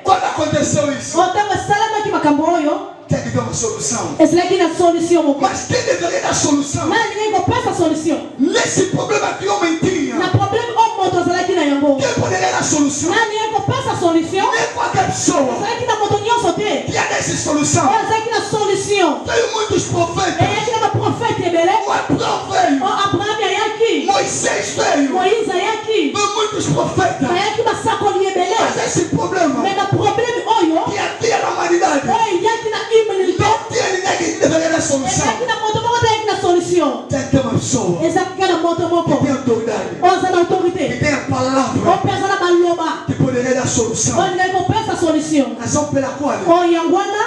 quando aconteceu isso, Otango esalamaki makambo oyo. tem que ter uma solução. Ezalaki na solution moko. Mas quem deveria dar solução Nani ningai kopesa solution. nesse problema que o homem tinha? Na problème o moto azalaki na yango. Quem poderia dar solução? Nani ningai kopesa solution. Nem qualquer pessoa Ezalaki na moto nyonso te. tinha dessa solução. Oyo azalaki na solution. Veio muitos profetas. Eyaki na baprofete ebele. O Abraão veio. O Abraham ayaki. Moisés veio. Moïse ayaki. Veio muitos profetas. Ayaki basakoli ebele. Mas esse problema Mais na problème oyo. que havia na humanidade Oyo eyaki na humanité. não tinha ninguém que deveria dar solução. Ezalaki na moto moko te ayaki na solution. Tem que ter uma pessoa Ezalaki na moto que moko. tem autoridade, Oyo aza na que autorité. tem a palavra Opesa na baloba. que poderia dar solução. Oyo ningai kopesa solution. Razão pela qual, Oyo yango wana.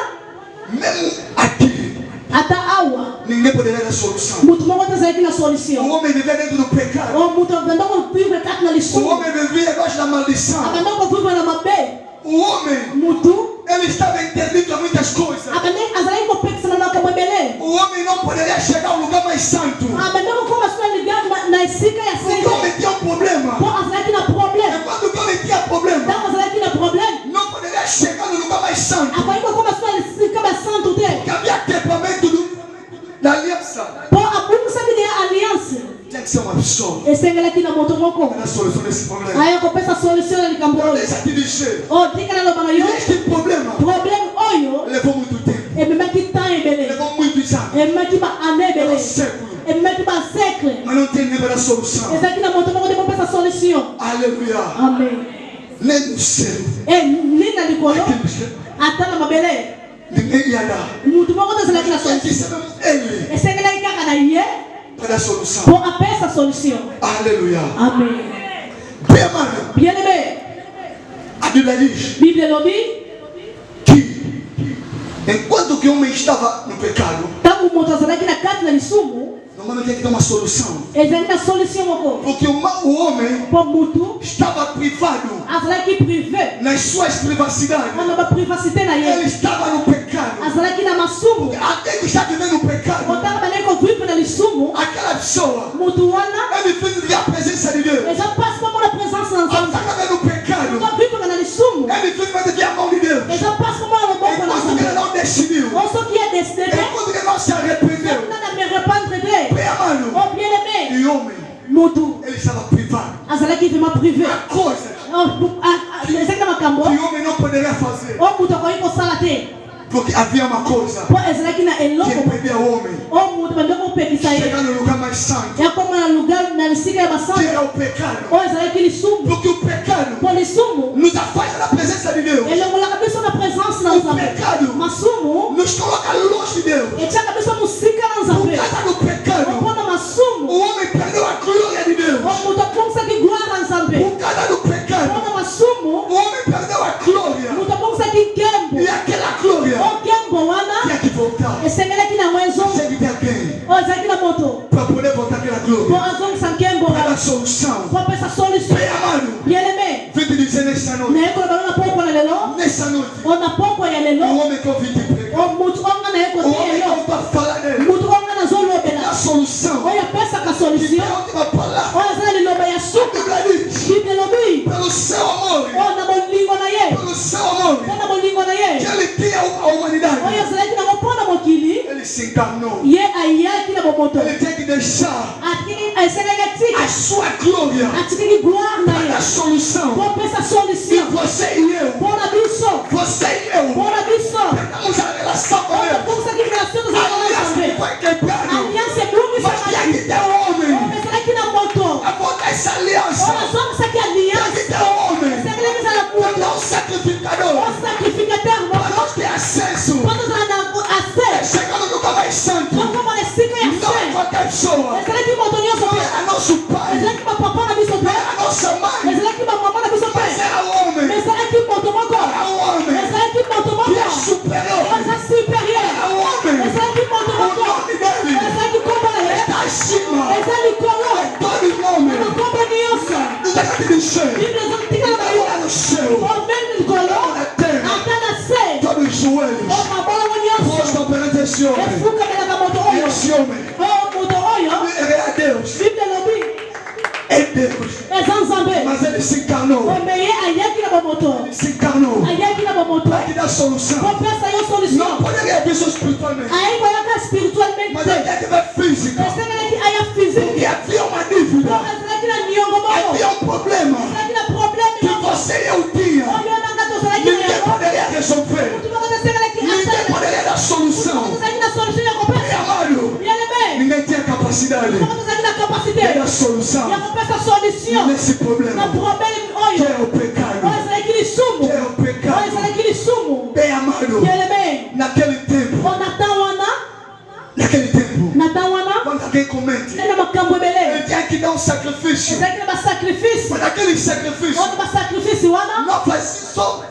mesmo aqui, Ata awa. ninguém poderia dar solução. Mutu moko te azalaki na O solution. homem vivia dentro do pecado. O mutu abandako vivre kati na O lisumu. homem vivia debaixo da maldição. Abandako vivre na mabe. O homem, Mutu. ele estava interdito a muitas coisas. Azalaki kopekisana na makambo ebele. O homem não poderia chegar ao lugar mais santo. Abandako koma sina ligado na esika ya Porque o sente. homem tinha um problema. Po azalaki na E problème. quando o homem tinha problema, Ntango azalaki na problème. não poderia chegar no lugar mais santo. Akoyiko koma sina esika basantu te. Porque havia acampamento da aliança. Po abungisaki de alliance. Tinha que ser uma pessoa Esengelaki na moto moko. para a solução desse problema. Ayo kopesa solution na likambo oyo. Deixa eu te dizer, O tika na loba na yo. este problema Problème oyo. levou muito tempo. Ememaki temps ebele. Levou muitos anos. Ememaki ba année Levou ebele. séculos. Ememaki ba siècle. Mas não tem ninguém para a solução. Ezalaki na moto moko te kopesa solution. Aleluia. Amen. Nem no céu. Nini na likolo. Aqui no céu. Ata na mabele. Ninguém ia dar. Mutu moko te azalaki na Tinha que solution. ser ele Esengelaki kaka na ye. para a solução. Po apesa solution. Aleluia. Amen. Bem, amado, Bien aimé. a Bíblia diz Bible elobi. que enquanto que o homem estava no pecado, Tangu moto azalaki na kati na lisumu. normalmente tem que ter uma solução. Ezalaki na solution moko. Porque o homem Po mutu. estava privado Azalaki privé. nas suas privacidades. Wana ba privacité na Ele ye. estava no pecado. Azalaki na masumu. Até que está vivendo no pecado, Otanga baneko vivre na lisumu. aquela pessoa, Mutu wana. ele vive a presença de Deus. Eja passe pa mona présence na nzambe. Está vivendo no pecado, Mutu vivre na lisumu. ele vive a mão de Deus. Eja passe pa mona loboko na Enquanto que ele nzambe. não decidiu, Oso qui est décidé. enquanto que ele não se arrependeu, Nana me répandre de. bem amado, Oh bien aimé. e homem, Mutu. ele estava privado. Azalaki vraiment privé. Há coisas Ezalaki na makambo. que o homem não poderia fazer, Oh mutu akoki kosala te. porque havia uma coisa Po ezalaki na que eloko. impedia o homem Oh mutu bandeko kopekisa ye. chegar no lugar mais santo, Yakoma na lugar na lisika ya que basante. era o pecado. Oh ezalaki lisumu. Porque o pecado Po lisumu. nos afasta da presença de Deus. Elongolaka biso na présence na O nzambe. pecado Masumu. nos coloca longe de Deus. Etiaka biso mosika na Por nzambe. causa do pecado, Opona masumu. o homem perdeu a glória de Deus. Oh mutu apungisaki gloire na nzambe. Por causa do pecado, Opona masumu. o homem perdeu a glória. Mutu apungisaki nkembo. E aquela glória Oh nkembo wana. tinha que voltar. Esengelaki na mwenzo. Tinha que ter alguém Oh ezalaki na moto. para poder voltar aquela Po glória. azongisa nkembo Para wana. dar solução. Po apesa solution. Bem amado, Bien aimé. vim te dizer nessa noite. Na ye koloba na poko na lelo. Nessa noite, Ona poko ya o lelo. homem que eu vim te pregar. Oh mutu onga na ye O kote homem que lelo. eu vou falar dele. Mutu onga na A zolobela. solução solution. Oyo azala liloba ya suka. Bible lobi. Pelo seu amor. Oh, na bolingo na ye. Pelo seu amor. Na bolingo na ye. Que ele tinha a humanidade. Oyo azalaki na mopona mokili. Ele se encarnou. Ye ayaki na bomoto. Ele tem que deixar Atiki asenga tika. a sua glória. Atiki gloire na ye. A solução. Pour essa solution. E você e eu. Pour la biso. Você e eu. Pour la biso. Pegamos a relação com Deus. Como ça que relação dos A aliança foi quebrada. Aliança é muito Mas tinha que ter homem. Mas aqui na moto. A botar essa aliança. Olha só que isso aqui é aliança. Tinha que ter homem. Você quer que ela puta? Não sacrificador. O sacrificador. Para nós ter acesso. Quando ela dá acesso. Chegando no lugar mais santo. Não como ela se conhece. Não é qualquer pessoa. Mas será que botou nisso? Não era nosso pai. Mas será que papá na biso? Não era nossa mãe. Mas será que mamãe na biso? Mas era homem. Mas será que botou uma coisa? Era homem. Mas será que botou uma Que é coisa? superior. Mas é superior. Era homem. Mas será que botou uma O coisa? nome dele Mas será que compra ele? está acima. Mas ele colou. É todo nome. Não compra nisso. Não tem que dizer. Bíblia não tem nada a Agora no céu. O mesmo colou. Na terra. Até nascer. Todos os joelhos. Uma bola união. Postam perante esse homem. Efuka pela kamoto E oyo. esse homem. Oh, moto oyo. Ele é Deus. Bíblia lobi. É Deus. Ezanzambe. Mas ele se encarnou. Omeye ayaki na bamoto. Ele se encarnou. Ayaki na bamoto. Para te dar solução. Pour pensa yo Não solution. poderia ver isso espiritualmente. Aí vai a espiritualmente. Mas ele tem que ver física. Essa que aí a E física. havia uma dívida. Essa que na niongo mo. Havia um problema Essa que na problema que não. você e eu tinha. Olha na gato será que Ninguém não. poderia resolver. Tu vai dizer que Ninguém poderia dar solução. Você aqui na solução é E compensa. amado, E ele bem. ninguém tinha capacidade Você aqui na de capacidade. dar solução E a compensa solução. nesse problema. No problema Que olha. é o pecado. Olha será que ele sumo. Que é o pecado. Olha será que ele sumo. Bem amado, E ele bem. naquele tempo, O Natawana. naquele tempo, Natawana. quando alguém comete, Ele é uma campo ele beleza. tinha que dar um sacrifício. Será que é um sacrifício? Mas naquele sacrifício, Quando é um sacrifício, wana. não faz só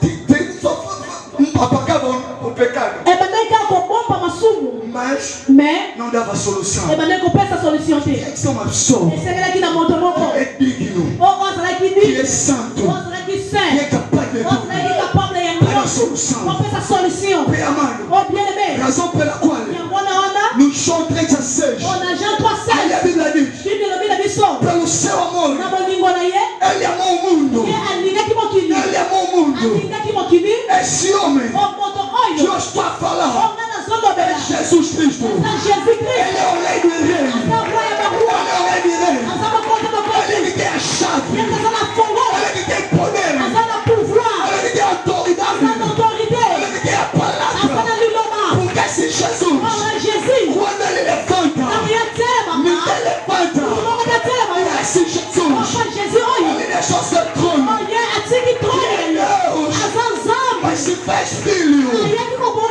apagava o pecado. É bandai que é bom para massumo. Mas Mais. não dava solução. É bandai que pensa a solução Tem dele. que ser uma pessoa Esse aqui na moto moto. é digno, Oh, será que que é diz? santo, Oh, será que que é sei? capaz de Oh, será que tudo é capaz de para dar enviar? solução. Qual pensa a solução? Bem amado, Oh, bien bem. razão pela qual E agora wana. no João 3,6 Oh, na Jean 3:16. aí a Bíblia diz: Bíblia Bíblia biso. pelo seu amor, Na bolingo na ye. ele amou o mundo. Que alinga que mokili. Ele amou o mundo. Alinga que mokili. Esse homem Oh, moto que eu oyo. estou a falar Oh, na zondo é bela. Jesus Cristo. Na Jesus Ele Cristo. é o rei do rei. Asa rua ya Ele rua. é o rei do rei. Asa makonta makonta. Ele que tem a chave. Asa na fongola. Ele que tem poder. Asa na pouvoir. Ele que tem autoridade. Asa na autoridade. Ele que tem a Asa palavra. na liloma. Porque se Jesus, Oh, Jesus. quando ele levanta, Na minha terra, ninguém levanta. Nome da terra. E esse Jesus, Oh, Jesus, olha. ele deixou seu trono. Olha, assim que trone. Deus, Azanzama. mas se fez filho. Aí é que como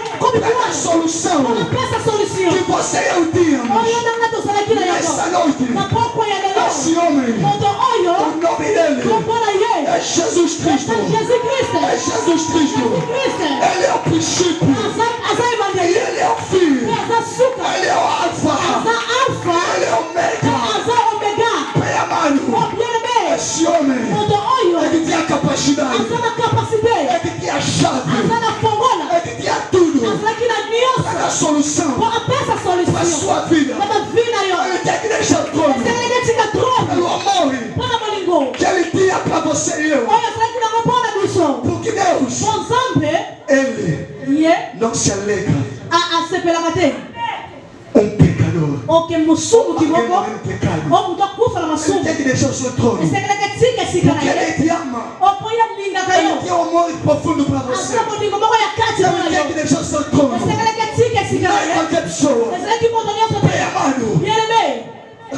Para a solução Quando pensa a solução. que você e eu tínhamos. Olha na gato será que Nessa não. noite, Na pouco ya esse lelo. homem, Quando o olho. nome dele Como na ye. é Jesus Cristo. Jesus Cristo. É Jesus Cristo. Jesus Cristo. Ele é o princípio. Asa E evangelho. ele é o fim. Asa açúcar. Ele é o alfa. Asa alfa. Ele é o omega. Asa omega. Pai amado, Oh, bien bem. esse homem Quando olho. é que tem a capacidade. Asa na capacidade. É que tem a chave. Asa na fongola. É que tem a tudo. Asa aqui na Para niosa. dar solução Pensa a para a solução. sua vida. Kama vina yo. Ele tem que deixar o trono. Ese que trono. Pelo amor Pana bolingo. que ele tinha para você e eu. Olha, será que não pode bicho? Porque Deus, Bom zambe. ele Ye. não se alega A sepela kate. pecador. O que musumu Alguém kiboko. morre no pecado. O muto kufa na Ele masumu. tem que deixar o seu trono. Ese que tika sika na Porque ye. ele te ama. O poya linda Ele kayo. tem um amor profundo para você. Asa bolingo moko ya kati na Ele tem que yo. deixar o seu trono. Ese que tika sika Não na é ye. qualquer pessoa. Ese que moto nyoso Pai te. amado, Bien bem.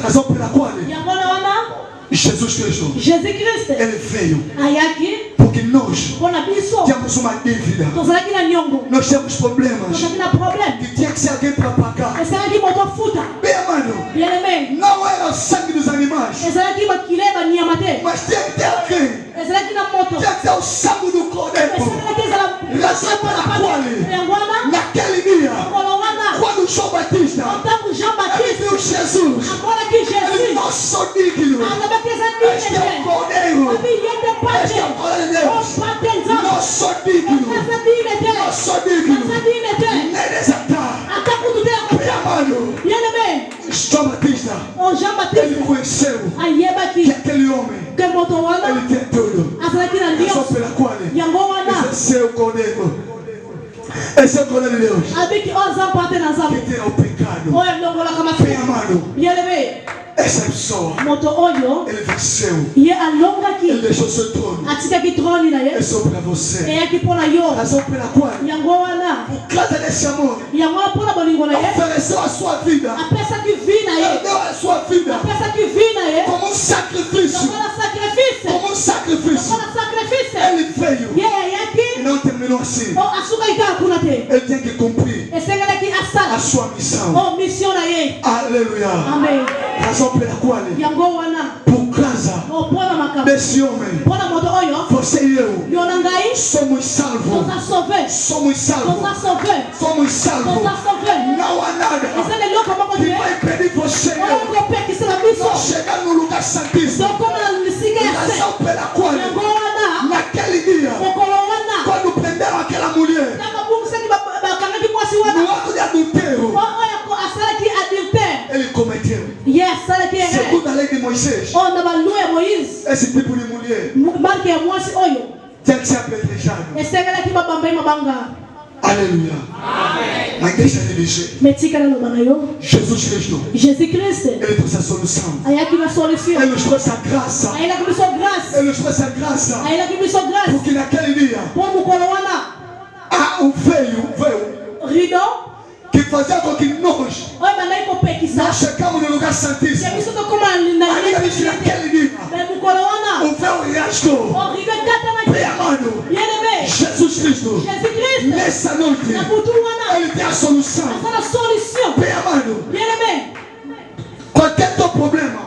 razão pela qual Yangona wana. Jesus Cristo, Jesus Christ. ele veio. Ayaki. Porque nós Bona biso. temos uma dívida. Tozala kina nyongo. Nós temos problemas Tozala kina problem. que tinha que ser alguém para pagar. Ese que moto futa. Bem amado, Bien bem. não era o sangue dos animais, Ese que bakileba nyamate. mas tinha que ter alguém. Ese que na moto. Tinha que ter o sangue do cordeiro. Razão pela qual naquele dia, quando João Batista ele viu Jesus, ele não sou digno. Este é o cordeiro. Este é o cordeiro de Deus. Não sou digno. Não sou digno. Nem desatar. Pai amado, João Batista o Jean ele Baptiste conheceu que ayebaki aquele homem, ke moto wana ele tem tudo. azalaki na É só nyonso pela qual yango wana esse é o Cordeiro. Esse é o Cordeiro de Deus abiki o nzambe ate na que nzambe tira o pecado. oyo alongolaka Bem masumu amado, yelebe essa pessoa, moto oyo ele venceu. ye Ele alongaki deixou seu trono. atikaki troni na É ye só para você. eyaki mpo na yo Razão pela qual, yango wana por causa desse amor, yango wana mpo na bolingo na ye ofereceu a sua vida. apesaki vi na Ele ye deu a sua vida apesaki vi na ye como um sacrifício. lokola sacrifice Como um sacrifício. lokola sacrifice Ele veio ye e ayaki não terminou assim. o asukaki kaka kuna te Ele tem que cumprir esengelaki a asala sua missão. o mission na ye Aleluia. amen Razão pela qual, yango wana por causa o mpo na makambo desse homem, mpo na moto oyo você e eu yo na ngai somos salvos. toza sauve Somos salvos. toza sauve Somos salvos. toza sauve Não há nada eza eloko moko que te vai impedir você e oyo eu kopekisela biso não chegar no lugar santíssimo. tokoma na lisika ya se Razão pela qual, yango wana naquele dia, mokolo wana quando prenderam aquela mulher ntango bungisaki bakangaki mwasi wana no ato de adultério, oyo asalaki adultère ele cometeu. ye asalaki ere Segundo a lei de Moisés, oyo na balu ya moïse esse tipo de mulher marke ya mwasi oyo tinha que ser apedrejado. esengelaki babamba ye mabanga Aleluia. Mas deixa eu te dizer, me tika naloba na yo Jesus Cristo, jésus christ ele trouxe a solução. ayaki na solution Ele nos trouxe a graça. ayelaki biso grâce Ele nos trouxe a graça. ayelaki biso grâce Porque naquele dia, mpo mokolo wana veio rido que fazia com que nós oyo bandaki kopekisa nós chegamos no lugar ya santíssimo. biso tokoma na Ainda que naquele dia, me mokolo wana o véu rasgou. o rido ekatana Bem amado, yelebe Jesus Cristo, jésus christ nessa noite, na butu wana ele tem a solução. azala solution Bem amado, yelebe qualquer teu problema,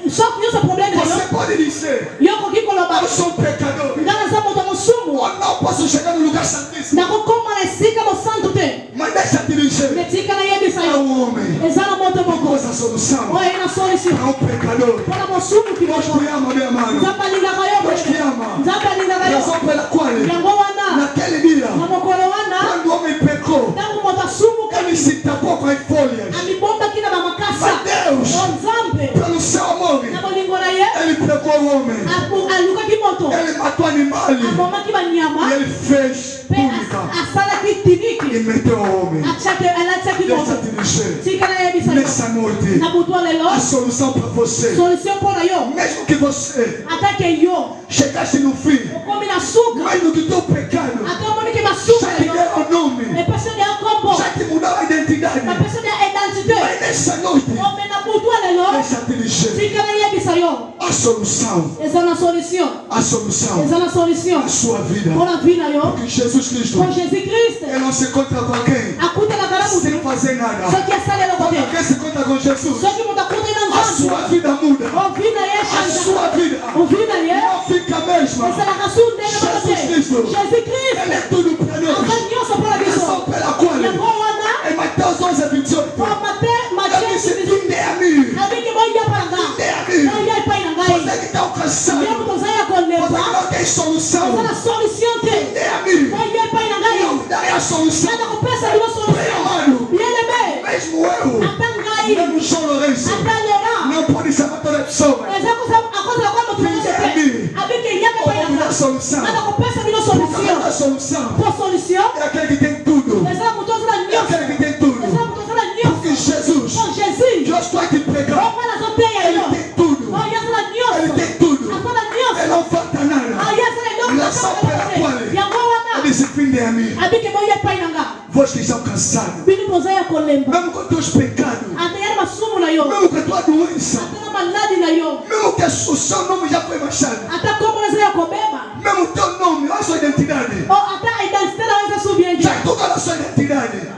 soki nyonso problème na você yo pode dizer: yo okoki koloba eu sou um pecador. nga naza moto mosumu Eu não posso chegar no lugar santíssimo. nakokoma na esika mosantu te Mas deixa eu te dizer, metika nayebisa é yo um homem eza na moto que moko trouxe a solução. oyo ena solution É um pecador. mpona mosumu Deus kimoko te ama, meu amado. nzambe alingaka yo Deus te ama. nzambe alingaka yo Razão pela qual, yango wana naquele dia, na mokolo wana quando o homem pecou, ntango moto asumuka ele se tapou com as folhas. amibombaki na bamakasa Mas Deus, o nzambe pelo seu amor, na bolingo na ye ele pegou o homem. alukaki moto Ele matou animais. abomaki banyama E ele fez mpe túnica asalaki e tiniki meteu o homem. alatiaki Deixa moto eu te dizer, tika nayebisa yo nessa noite, na butu lelo a solução para você, solution mpo na yo mesmo que você atake yo chegasse no fim, okomi na suka mesmo que teu pecado ate omoniki masuka já te na yo deram nome, epesoni ya nkombo já te mudou a identidade. bapesoni ya identité Mas nessa noite, ome na butu lelo deixa eu te dizer, tika nayebisa yo a solução, eza na solution a solução eza na solution na sua vida. mpo na vi na yo Porque Jesus Cristo, po jésus christ ele não se encontra com alguém akutanaka na sem mutu fazer nada. soki asali eloko Quando te alguém se encontra com Jesus, soki moto akutani na a nzambe sua vida muda. ovi na ye A change sua vida ovi na ye não fica a mesma. esalaka su ndenge moko te Jesus Cristo, jésus christ ele é tudo para aza nós. nyonso mpo na biso Razão pela qual, yango wana em Mateus 11:28, ele disse: mathieu vinde a mim, abiki boyapa na nga vinde a mim. boya epai na ngai Você que está cansado, yo moto oza ya você que kolemba não tem solução, eza na solution te vinde a mim. boya epai na ngai Eu darei a solução. nada kopesa bino Bem solution amado, yelebe mesmo eu, ata ngai mesmo João Lourenço, ata lora não pode chamar toda pessoa. eza akozala kwa moto nyonso te abiki yaka epai na Ou nga a solução. nada kopesa bino Porque solution a solução po solution é aquele que tem tudo. eza na moto ozala É nyonso aquele que tem tudo. eza na moto ozala Porque nyonso Jesus, po jésus eu estou aqui pregando. omwana azoteya Ele yo tem tudo. oyo azala Ele nyonso tem tudo. azala Ele nyonso não falta nada. oyo azala eloko Razão pela qual yango wana ele disse: vinde a mim. abiki boya epai na nga Vós que estão cansados, bino boza ya kolemba mesmo com teus pecados, ata ya na masumu na yo mesmo com a tua doença, ata na maladi na yo mesmo que o seu nome já foi baixado, ata kombo na eza ya kobeba mesmo o teu nome, a sua identidade, o ata identité na yo eza su bien já tocou na sua identidade.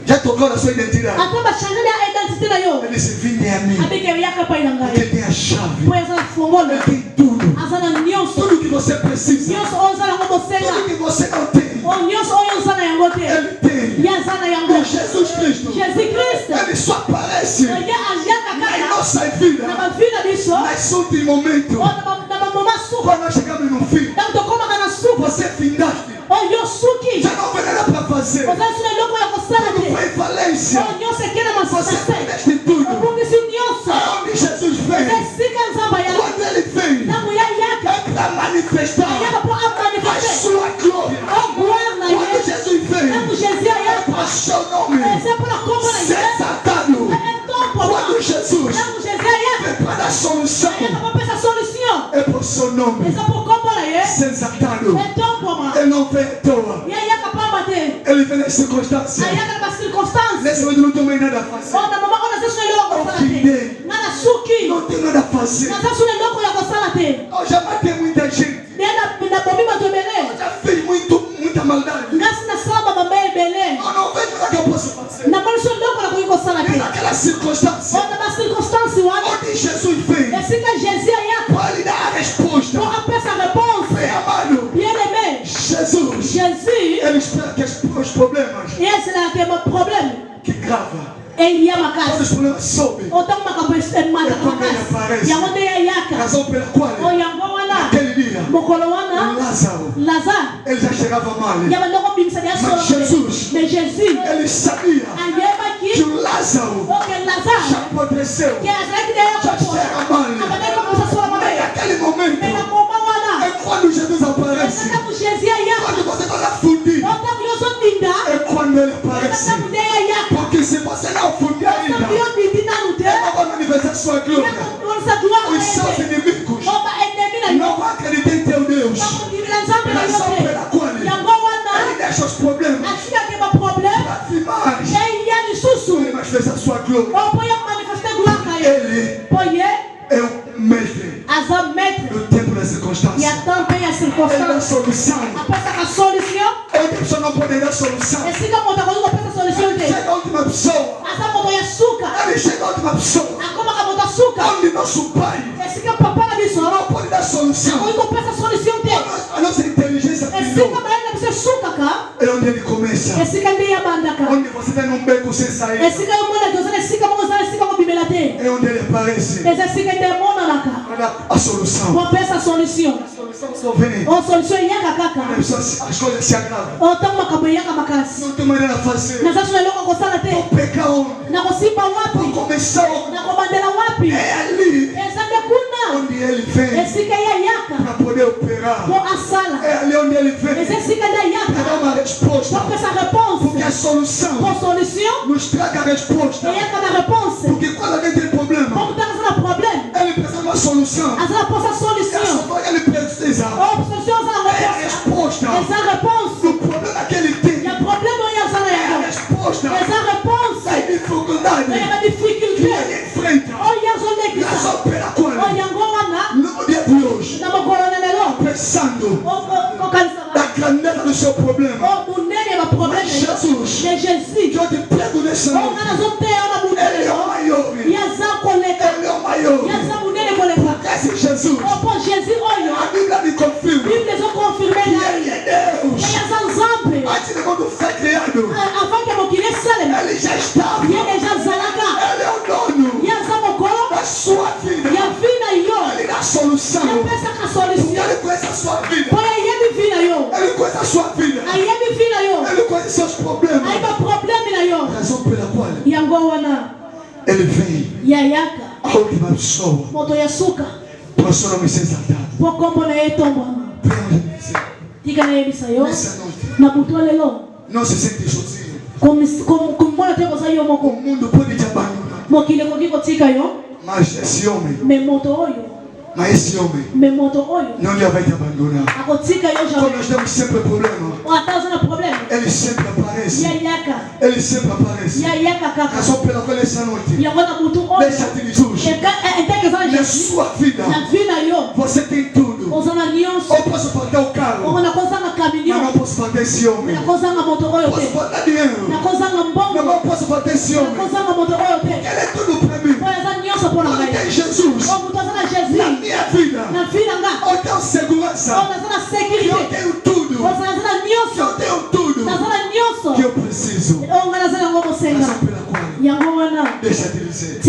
Já tocou na sua identidade. ata bachangeli ya identité na yo Ele disse: vinde a mim. abiki yaka epai na Porque ngai tem a chave. po eza na fongolo Ele tem tudo. aza na nyonso Tudo que você precisa. nyonso oyo oza nango Tudo bosenga que você não tem. o nyonso oyo oza na yango te Ele tem. ye aza na yango E Jesus Cristo, jésus christ ele só aparece ye ayaka na kaka nossa na vida bavi na biso nesse último momento. na bamoma suka Quando nós chegamos no fim, ntango tokomaka na suka você findaste. oyo suki Já não tem nada para fazer. ozali suna eloko ya kosala Quando te foi em falência, oyo nyonso eke na você masase perdeste tudo. obungisi nyonso nome. Sensatado. Ele não vem à toa. Ele vem nas circunstâncias. Nesse momento não tem mais nada a fazer. Não tem nada a fazer. Eu já matei muita gente. Eu já fiz muita maldade. Eu não vejo nada que eu posso fazer. Naquela circunstância onde Jesus vem para lhe dar a resposta. Bem amado, Jesus, ele espera que os problemas que grava, todos os problemas sobem. É quando ele aparece. Razão pela qual naquele dia Lázaro, ele já chegava mal. Mas Jesus, ele sabia que o Lázaro já apodreceu, já chega mal. Naquele momento é quando Jesus aparece. Quando você está fundido, é quando ele aparece. Porque se você não fundir ainda, ele não vai manifestar sua glória. Os seus inimigos não vão acreditar em teu Deus. Razão pela qual ele deixa os problemas para firmar. Ele manifesta sua glória. Ele é o mestre do tempo da circunstância. Ele dá solução. Outra pessoa não pode dar solução. Chega a última pessoa. Ele chega a última pessoa. Onde nosso pai não pode dar solução. A nossa inteligência final é onde ele começa. Onde você está num beco sem sair. É onde ele aparece. A solução. A solução só vem. As coisas se agravam. Não tem maneira de fazer. Vou pecar onde? Vou começar onde? É ali onde ele vem para poder operar. É ali onde ele vem para dar uma resposta. Porque a solução nos traga a resposta. Porque quando alguém tem problema, ele precisa de uma solução. Ele precisa é a resposta do problema que ele tem. É a resposta da dificuldade que ele enfrenta. Razão pela qual no dia de hoje, pensando da grandeza do seu problema, mas Jesus, que eu te prego nessa noite, ele é o maior. Ele é o maior. Porque esse Jesus, a Bíblia me confirma que ele é Deus. Antes do mundo foi criado, ele já estava. Ele é o dono da sua vida. Ele dá a solução. Porque ele conhece a sua vida. Ele conhece a sua vida. Ele conhece seus problemas. Razão pela qual ele vem. A última pessoa. Por seu nome ser exaltado. Nessa noite, não se sente sozinho. O mundo pode te abandonar. Mas esse homem não vai te abandonar. Quando nós temos sempre problema, ele sempre aparece. Ele sempre aparece. Razão pela qual essa noite, deixa-te Jesus. Na sua vida, você tem tudo. Eu posso faltar o carro, mas não posso faltar esse homem. Posso faltar dinheiro, mas não posso faltar esse homem. Porque ele é tudo para mim. Quando tem Jesus na minha vida, eu tenho segurança. Eu tenho tudo. Eu tenho tudo que eu preciso. Razão pela qual, deixa te dizer,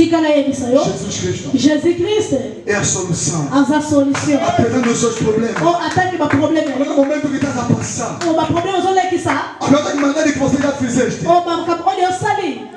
Jesus Cristo é a solução. Apesar dos seus problemas, no momento que estás a passar, a nota de maldade que você já fizeste,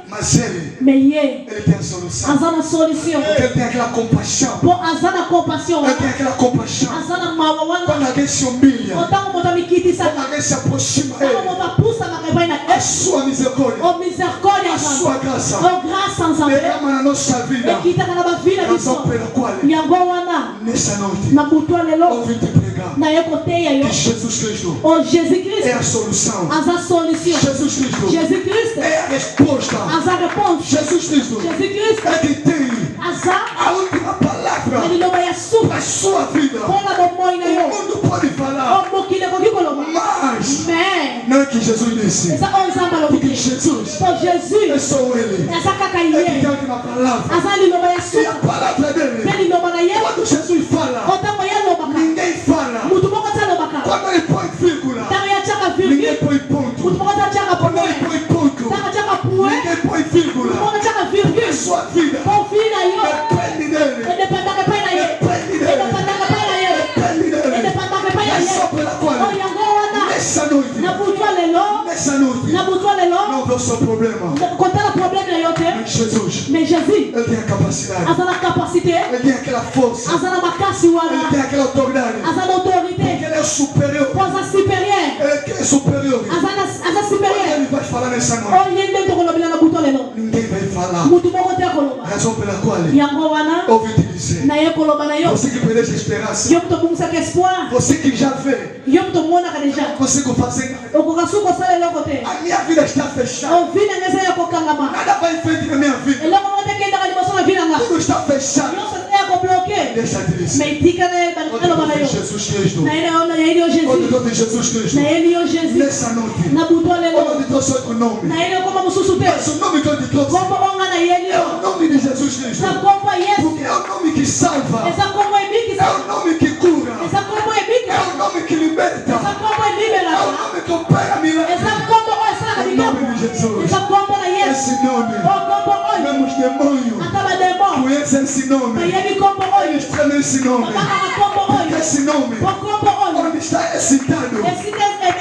Mas ele Mais tem a solução. azana solution. Porque ele tem aquela compaixão. Pour azana compassion. Ele tem aquela compaixão. Azana mawana. Quando alguém se humilha, Otango mota mikitisa. quando alguém se aproxima a Tango ele, mota pusa makabaina. a sua misericórdia, O misericórdia. a sua graça, O graça nzambe. derrama na nossa vida. Ekita kana ba vida Razão biso. pela qual, Yango wana. nessa noite, Na butwa lelo. ouvi te pregar Na ekoteya yo. que Jesus Cristo O Jesus é Christ. a solução. Aza solution. Jesus Cristo Jesus Christ. é a resposta. Aza réponse. Jesus Cristo Jesus Christ. é que tem Aza. a última palavra Ele não vai assumir. para a sua vida. Pona bomoi na O yo. mundo pode falar, O mokile kokikoloba. mas Mais. não é que Jesus disse. Eza onzamba Porque lobiki. Jesus Pour é Jésus. só ele. Eza kaka É que tem ye. a última palavra. Aza liloba ya E a suka. palavra dele, Peli loba na ye. quando Jesus fala, Otango ya lobaka. ninguém fala. Mutu moko ta lobaka. Quando ele põe vírgula, Tango ya chaka ninguém virgule. põe ponto. Mutu moko ta chaka Quando ele point. põe ponto, Tango chaka point. ninguém põe Mutu vírgula. moko chaka A virgule. sua vida Pour vida yo. depende dele. Independaka pa na ye. Depende dele. Independaka pa na ye. Depende dele. Independaka pa É na ye. só pela O qual, yango wana. nessa noite, Na butwa lelo. nessa noite, Na butwa lelo. não vê o seu problema. Contando problème na yo te. Mas Jesus, Mais Jésus. ele tem a capacidade. Aza na capacité. Ele tem aquela força. Aza na makasi Ele wana. tem aquela autoridade. Aza na autorité. Porque ele é superior. Posa supérieur. Ele é superior. Aza Quando supérieur. ele vai falar nessa noite, O yende to kolobela na butwa lelo. ninguém vai falar. Mutu moko te koloba. Razão pela qual, Yango wana. ouvi te dizer, Na ye koloba na yo. você que perdeu a esperança, Yo mto bungisa ke espoir. você que já vê, Yo mto mona ka deja. consigo fazer nada. Okokasu kosala eloko te. A minha vida está fechada. O vina ngeza ya kokangama. Nada vai em frente na minha vida. Eloko mote kenda ka liboso na vina nga. Tudo está fechado. Yo se ya ko bloquer. Deixa te dizer. Mais tika na ye Quando kaloba na eu yo. vi Jesus Cristo, Na ele na ele o quando Jesus. eu vi Jesus Cristo, Na ele o Jesus. nessa noite, Na butwa eu lelo. não te trouxe outro nome. Na ele koma mususu te. Mas o nome que eu te trouxe Kombo onga na yeli. é o nome de Jesus Cristo. Esa kombo Yesu. Porque é o nome que salva. Esa kombo ebiki. É o nome que cura. Esa kombo ebiki. É o nome que liberta. Esa kombo É o libera. nome que opera milagres. Esa kombo o esa É o nome de Jesus. Esa kombo na Yesu. Esse nome, O kombo oyo. mesmo os demônios Ataba demo. conhecem esse nome. Mayeli kombo oyo. Eles tremem esse nome. Baka kombo Porque oyo. esse nome, O kombo oyo. onde está excitado, Esi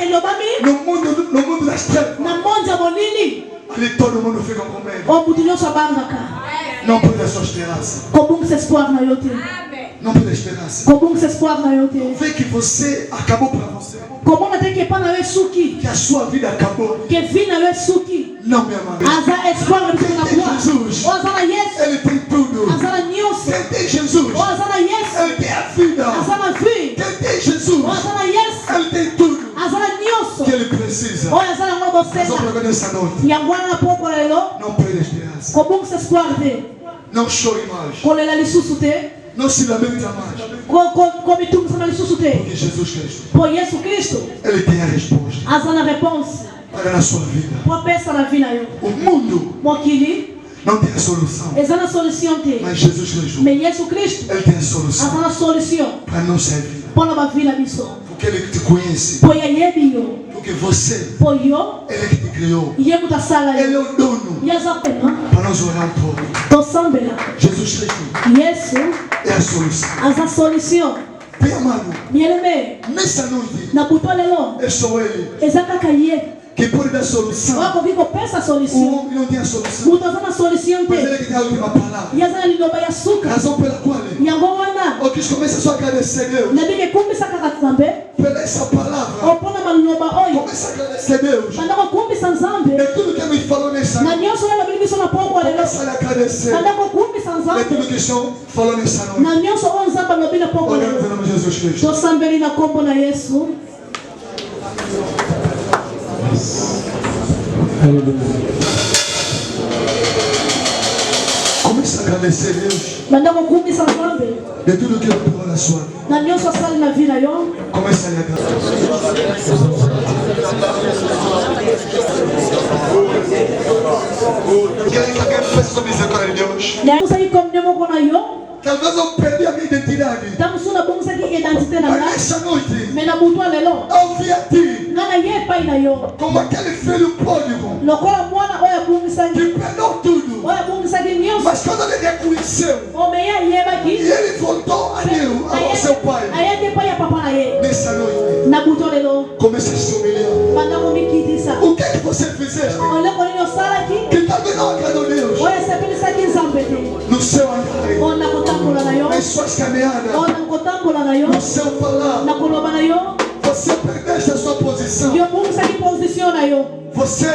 elobami. no mundo das trevas, Na monja molili. ali todo mundo fica com medo. O mutu nyonso abangaka. Não perde a sua esperança. Kobungisa espoir na yo te. Não perde a esperança. Kobungisa espoir na yo te. Vê que você acabou para você. Komona te ke pa na yo esuki. Que a sua vida acabou. Ke vi na yo esuki. Não, minha mãe. Aza espoir na biso na Quem tem gloire. Jesus, O aza na Yesu. ele tem tudo. Aza na nyonso. Quem tem Jesus, O aza na Yesu. ele tem a vida. Aza na vie. Quem tem Jesus, O aza na Yesu. ele tem tudo Aza na nyonso. que ele precisa. Oyo aza nango Só bosenga. para nessa noite. Yango wana na poko lelo. Não perde a esperança. Kobungisa espoir te. Não chore mais. Kolela lisusu te. Não se lamenta mais. Komitungisa na lisusu te. Porque Jesus Cristo, Po Yesu Kristo. ele tem a resposta Aza na réponse. para na sua vida. Po apesa na vi na yo. O mundo Mokili. não tem a solução. Eza na solution te. Mas Jesus Cristo, Mais Yesu Kristo. ele tem a solução Aza na solution. para a nossa vida. Mpona bavi na biso. Porque ele te conhece. Po yayebi yo. Porque você, Po yo. ele que te criou. Ye mutu asala Ele yo. é o dono Ye aza pena. para nós orar um pouco. Tosambela. Jesus Cristo Yesu. é a solução. Aza solution. Bem amado, Mieleme. nessa noite, Na butwa lelo. é só ele Eza kaka ye. que pode dar solução. Okoki kopesa O solution. homem não tem a solução. Mutu aza na solution Mas te. ele que tem a última palavra. Ye aza na liloba ya suka. Razão pela qual Yango wana. o que começa só a agradecer a Deus. Nabi ke kumbisa kaka nzambe. Pela essa palavra, Opona maloba oyo. começa a agradecer a Deus. Banda kokumbisa nzambe. É tudo que ele falou nessa Na noite. nyonso oyo babili biso na poko lelo. Começa a agradecer. Banda kokumbisa É tudo nzambe. que o Senhor falou nessa noite. Na nyonso oyo nzambe alobi na poko Olhando lelo. pelo nome de Jesus Cristo. Tosambeli na kombo na Yesu. Comece a agradecer a Deus Banda kokumbisa nzambe. de tudo que ele falou na sua vida. Na nyonso asali na vi na yo. Comece a lhe agradecer. Querem que alguém peça sobre a misericórdia de Deus? Nakusaki komne moko na yo. Talvez eu perdi a minha identidade. Tamusu na bongisaki identité na Mas nga. nessa noite, Me na butwa lelo. eu vi a ti Nga na ye epai na yo. como aquele filho pródigo Lokola mwana oyo abongisaki. que perdeu tudo. Oyo abongisaki nyonso. Mas quando ele reconheceu Omeya e ayebaki. ele voltou a Deus, ao seu pai, Ayeki epai ya papa na ye. nessa noite, Na butwa lelo. comece a se humilhar. Banda komikitisa. O que é que você fizeste? Oleko nini osalaki. Que talvez não nas suas caminhadas, ona nkotambola na yo no seu falar, na koloba na yo você perdeste a sua posição. yo obungisaki position na yo Você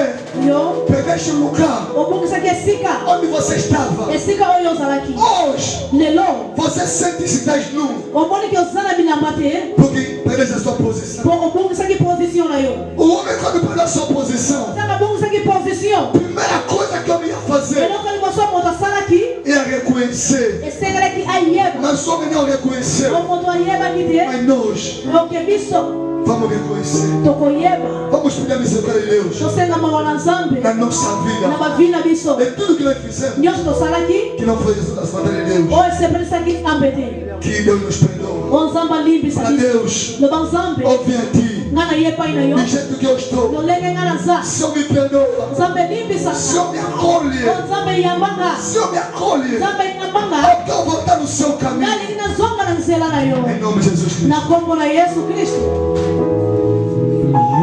yo perdeste o lugar obungisaki esika onde você estava. esika oyo ozalaki Hoje, lelo você sente-se nu omoni ke oza na bilamba te porque perdeste a sua posição. po obungisaki position na yo O homem, quando perdeu a sua posição, ozanga obungisaki position primeira coisa que eu ia fazer eloko liboso moto asalaki é reconhecer. esengelaki ayeba Mas o homem não reconheceu. o moto ayebaki te Mas nós oke biso vamos reconhecer. tokoyeba Vamos pedir a misericórdia de Deus tosenga mawa na nzambe na nossa na vida. bavina biso E tudo que nós fizemos nyonso tosalaki que não foi as vontades de Deus, oyo esepelisaki nzambe te que Deus nos perdoa. o nzambe alimbisa Para biso Deus, loba nzambe ouve a ti, nga na ye epai na yo do jeito que eu estou. lolenge nga na za Se eu me perdoa, nzambe elimbisaka se eu me acolhe, o nzambe yambanga se eu me acolhe, nzambe yambanga eu vou voltar no seu caminho. ngalingi nazonga na nzela na yo Em nome de Jesus Cristo. na kombo na yesu kristo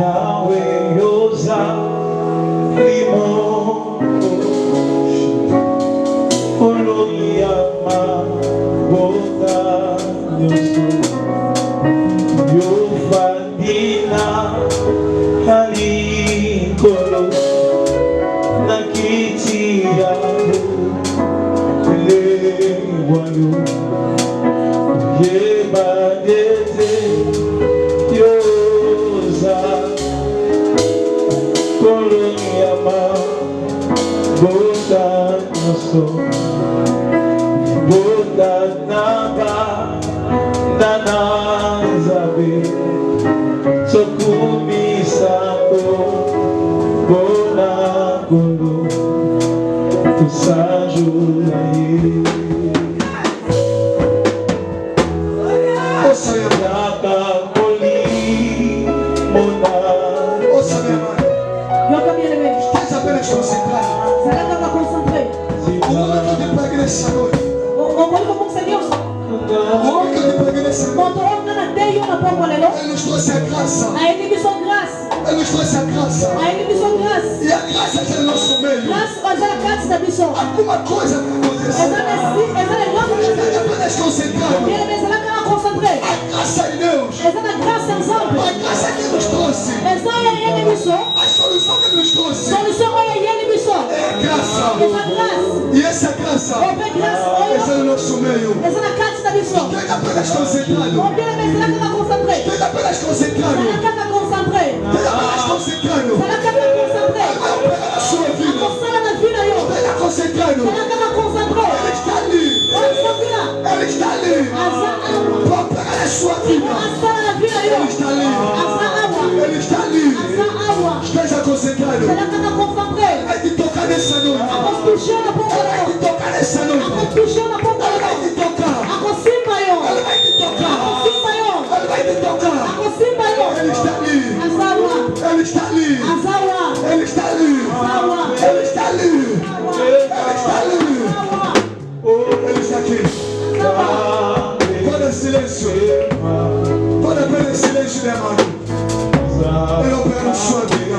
Yahweh Yosa Limon Oloyama Boda Yoso Yofandina Halikolo Nakiti Yahu Lewayo Yebadete Kolonyama Boda Noso Boda Naba Nana Zabe Sokumi Sako Bona Golo Usaju Naye Ouça, minha mãe. Yaka Koli Mona Ouça, minha mãe. yoka bien-aimé Esteja apenas concentrado. zalaka ka concentré O homem que eu te preguei nessa noite, okoli kobongisa nyonso o homem que eu te preguei nessa noite, moto oyo nga na te yo na pombo lelo ele nos trouxe a graça. ayeli biso grâce Ele nos trouxe a graça. ayeli biso grâce E a graça está no nosso meio. grâce oza na kati na biso Alguma coisa vai acontecer. eza leloko Esteja apenas concentrado. bien-aimé ezalaka na concentré A graça de Deus. eza na grâce ya nzambe A graça que nos trouxe. eza oyo eyeli biso A solução que nos trouxe. solution oyo eyeli biso É graça. eza grâce E essa graça ope grâce oyo está no nosso meio. eza na kati na biso Esteja apenas concentrado. o bien-aimé ezalaka na concentré Esteja apenas concentrado. ezalaka na concentré Esteja apenas concentrado. ezalaka na concentré Vai operar a sua vida. akosala na vida yo Esteja concentrado. ezalaka na concentré Ele está ali. oyo sokila Ele está ali. aza awa Para operar a sua vida. asala na vida yo Ele está ali. aza awa Ele está ali. aza awa Esteja concentrado. ezalaka na concentré Vai te tocar nessa noite. akostushe na pombo Vai lelo te tocar nessa noite. akostushe na pombo Ele vai lelo te tocar. akosimba yo Ele vai te tocar. akosimba yo Ele vai te tocar. akosimba yo Ele está ali. aza awa Ele está ali. aza awa Ele está ali. awa Ele está ali. awa Ele está ali. awa Ele está aqui. Guarda silêncio. Guarda apenas silêncio, meu amado. Ele opera na sua vida.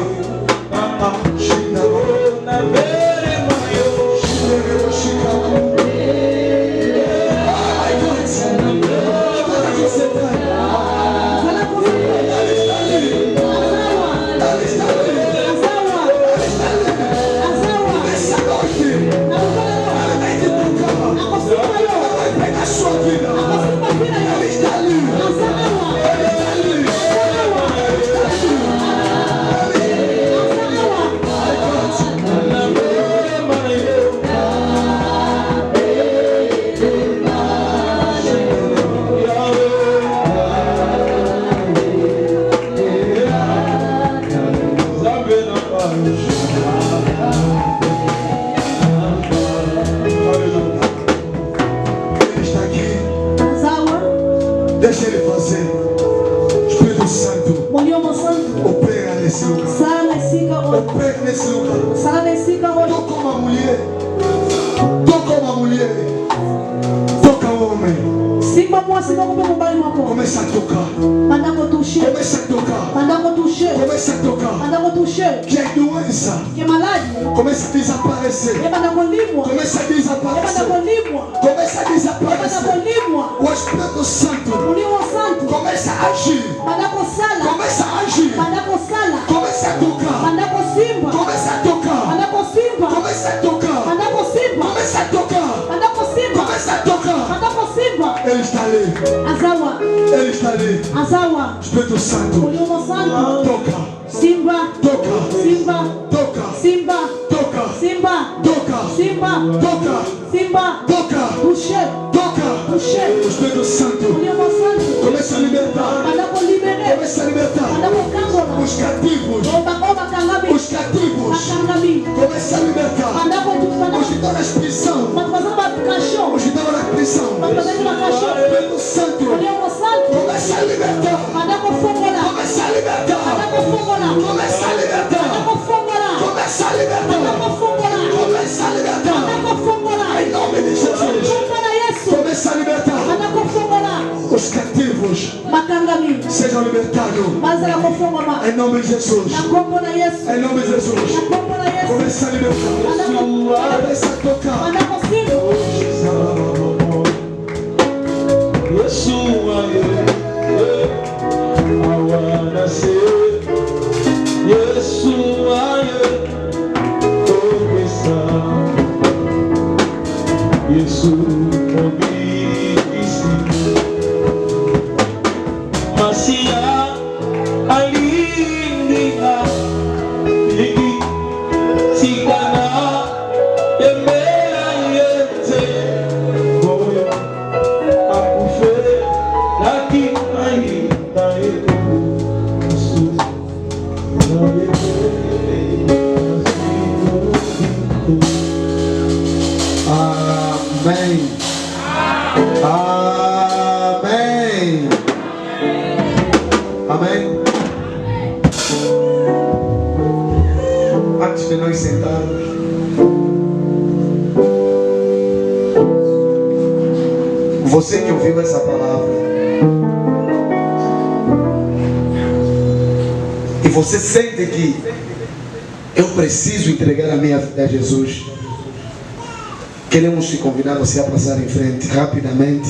Deixa ele fazer. Espírito Santo, Moliomo Santo opera nesse lugar. sala na esika oyo Opera nesse lugar. sala na esika oyo Toca uma mulher. Toca uma mulher. Toca um homem. simba mwasi moko mpe mobali moko Começa a tocar. banda kotushe Começa a tocar. banda kotushe Começa a tocar. banda kotushe Que a doença ke maladi começa a desaparecer. ebanda kolimwa Começa a ebanda desaparecer. kolimwa Começa a ebanda desaparecer. kolimwa a agir. Bandako sala. Começa a agir. Bandako sala. Comece a tocar. Bandako simba. Comece a tocar. Bandako simba. Comece a tocar. Bandako simba. Comece a tocar. Bandako simba. Comece a tocar. Bandako simba. Ele está ali. Azawa. Ele está ali. Azawa. Espírito Santo. Uliomo santo. Toca. Simba. Toca. Simba. Toca. Simba. Toca. Simba. Toca. Simba. Toca. Simba. Toca. Touché. Toca. Touché. Espírito Santo. Uliomo santo. Começa a libertar. Bandako libere. Começa a libertar. Bandako kangola. Os cativos. Oba kangami. Os cativos. Akangami. Começa a libertar. Bandako Os que estão na prisão. Bandako cachorro. Os que estão na prisão. Espírito Santo. Uliomo santo. Começa a libertar. Bandako fongola. Começa a libertar. Bandako fongola. Começa a libertar. Bandako fongola. Começa a libertar. Bandako fongola. Começa a libertar. Bandako fongola. Em nome de Jesus. Fongola Yesu. Começa a libertar. Bandako fongola. Os cativos Makangami. sejam libertados. Bazala ko fongola. Em nome de Jesus. Na kombo na Yesu. Em nome de Jesus. Na kombo na Yesu. Começa a libertar. Começa a tocar. Bandako singo. Yeshua, I wanna say, Yeshua, Yesu, Masia, Alinda, Ligi, Tigana, Emea, Yete, Goyo, Akufe, Laki, Ai, Taeko, Yesu, Amém. Amém. Amém. Antes de nós sentarmos, você que ouviu essa palavra e você sente que eu preciso entregar a minha vida a Jesus, queremos te convidar você a passar em frente rapidamente.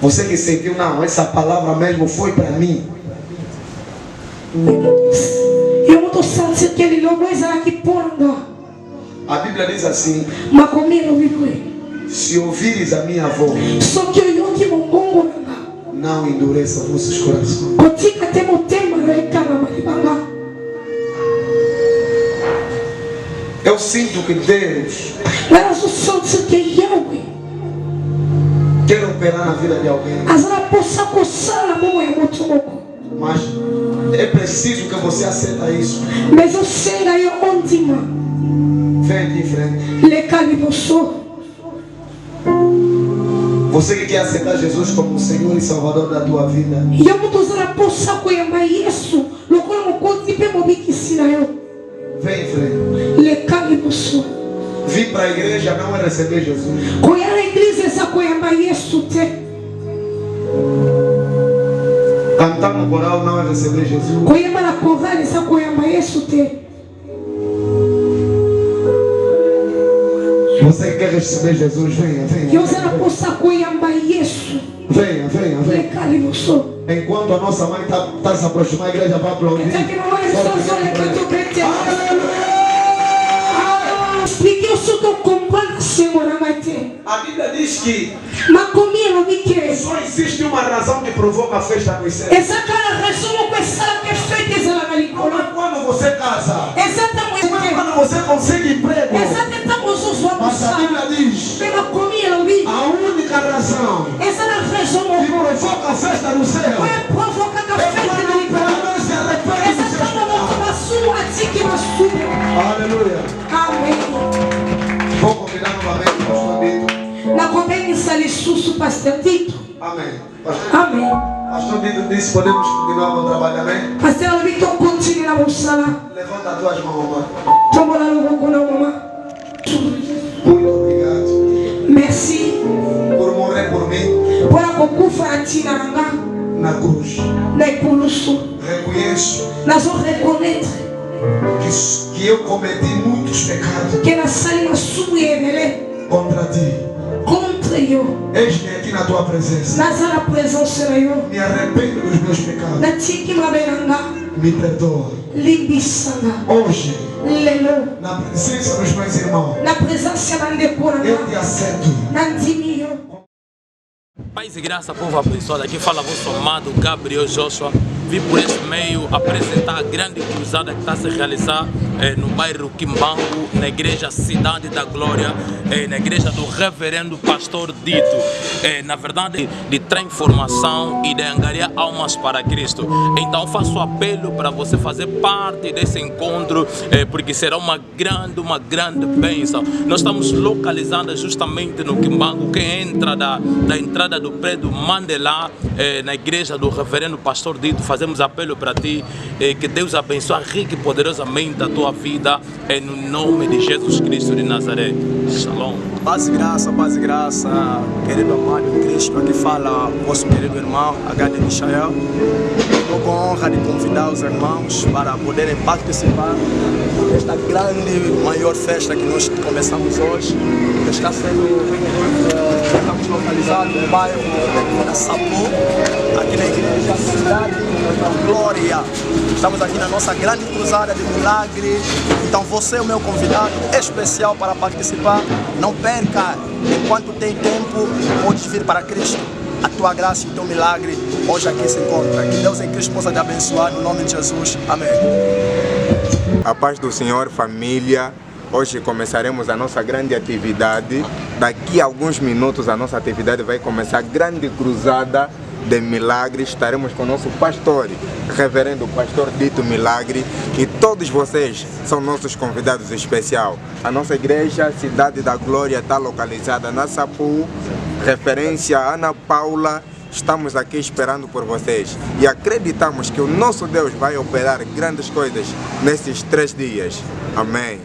Você que sentiu, não, essa palavra mesmo foi para mim. Eu não estou sentindo que ele não vai aqui porndo. A Bíblia diz assim: Mas comigo vive. se ouvires a minha voz, Só que eu que mongongo não endureça vossos corações. Kotika temo tema rekana malibanga. Eu sinto que Deus Mas eu sinto que Yahweh quer operar na vida de alguém, azara possa coçar a mão é muito louco. mas é preciso que você aceita isso. Mas eu sei aí onde Vem aqui em frente. le caliboso. Você que quer aceitar Jesus como o Senhor e Salvador da tua vida, E eu não usar a poça coiamba isso. Loucura no conto e pego que ensina eu. vem em frente. Le caliboso. Vir para a igreja não é receber Jesus. Coiar a igreja essa coiamba isso te. Cantar no coral não é receber Jesus. Coiamba na covar essa coiamba isso te. Você que quer receber Jesus, venha, E venha. usar a poça coiamba isso. Venha, venha, Le venha. caliboso. Enquanto a nossa mãe está se aproximando, a igreja vai aplaudir. Até que não vai só olha que eu tô pretendo. Aleluia! Porque eu sou que eu compro Senhor vai ter. A Bíblia diz que Mas comigo me quer. só existe uma razão que provoca a festa nos céus. Essa cara resumo com essa que é feita essa na Não é língua. quando você casa, Exatamente. não é quando você consegue emprego. Exatamente os Mas vamos a Bíblia diz: pela comigo me. a única razão Essa na que resumo provoca a festa no céu é provocar a é feita na quando o língua. pecador se arrepende Essa dos seus tá pecados. uma sua tique na sua. Aleluia. Amém. Vou convidar novamente o pastor Dito. Na conveniência ali susso pastor Tito. Amém. Pastor, Amém. pastor Dito disse: podemos continuar com o trabalho, amém? Pastor Vitor continua na sala. Levanta as tuas mãos, mamãe. Toma lá no banco na mamãe. Muito obrigado Merci. por morrer por mim Bora kokufa atina nanga na cruz. na ikulusu. Reconheço Nós vamos reconhecer que eu cometi muitos pecados que na sala na sua evere contra ti. contra Senhor. Eis-me aqui na tua presença. Nazara presença Senhor. Me arrependo dos meus pecados. Na tiki maberanga. Me perdoa. Limbisana. Hoje, Lelo. na presença dos meus irmãos, Na presença da ndekona. eu te aceito. Nandimio. Paz e graça, povo abençoado. Aqui fala vosso amado Gabriel Joshua. Vim por este meio apresentar a grande cruzada que está a se realizar no bairro Quimbango, na igreja Cidade da Glória, na igreja do reverendo pastor Dito. Na verdade, de transformação e de angariar almas para Cristo. Então faço apelo para você fazer parte desse encontro, porque será uma grande bênção. Nós estamos localizados justamente no Quimbango. Quem entra da entrada do prédio Mandela, na igreja do reverendo pastor Dito, fazemos apelo para ti, que Deus abençoe rica e poderosamente a tua vida, no nome de Jesus Cristo de Nazaré. Shalom. Paz e graça, querido amado em Cristo. Aqui fala o vosso querido irmão H.D. Michael. Estou com a honra de convidar os irmãos para poderem participar desta grande, maior festa que nós começamos hoje. Está sendo, estamos localizados no bairro da Sapo, aqui na igreja Cidade da Glória. Estamos aqui na nossa grande cruzada de milagre. Então você é o meu convidado especial para participar. Não perca, enquanto tem tempo, podes vir para Cristo. A tua graça e o teu milagre hoje aqui se encontra. Que Deus em Cristo possa te abençoar no nome de Jesus. Amém. A paz do Senhor, família. Hoje começaremos a nossa grande atividade. Daqui a alguns minutos a nossa atividade vai começar. Grande cruzada de milagres. Estaremos com o nosso pastor, reverendo pastor Dito Milagre, e todos vocês são nossos convidados especiais. A nossa igreja Cidade da Glória está localizada na Sapu, referência a Ana Paula. Estamos aqui esperando por vocês e acreditamos que o nosso Deus vai operar grandes coisas nesses 3 dias. Amém.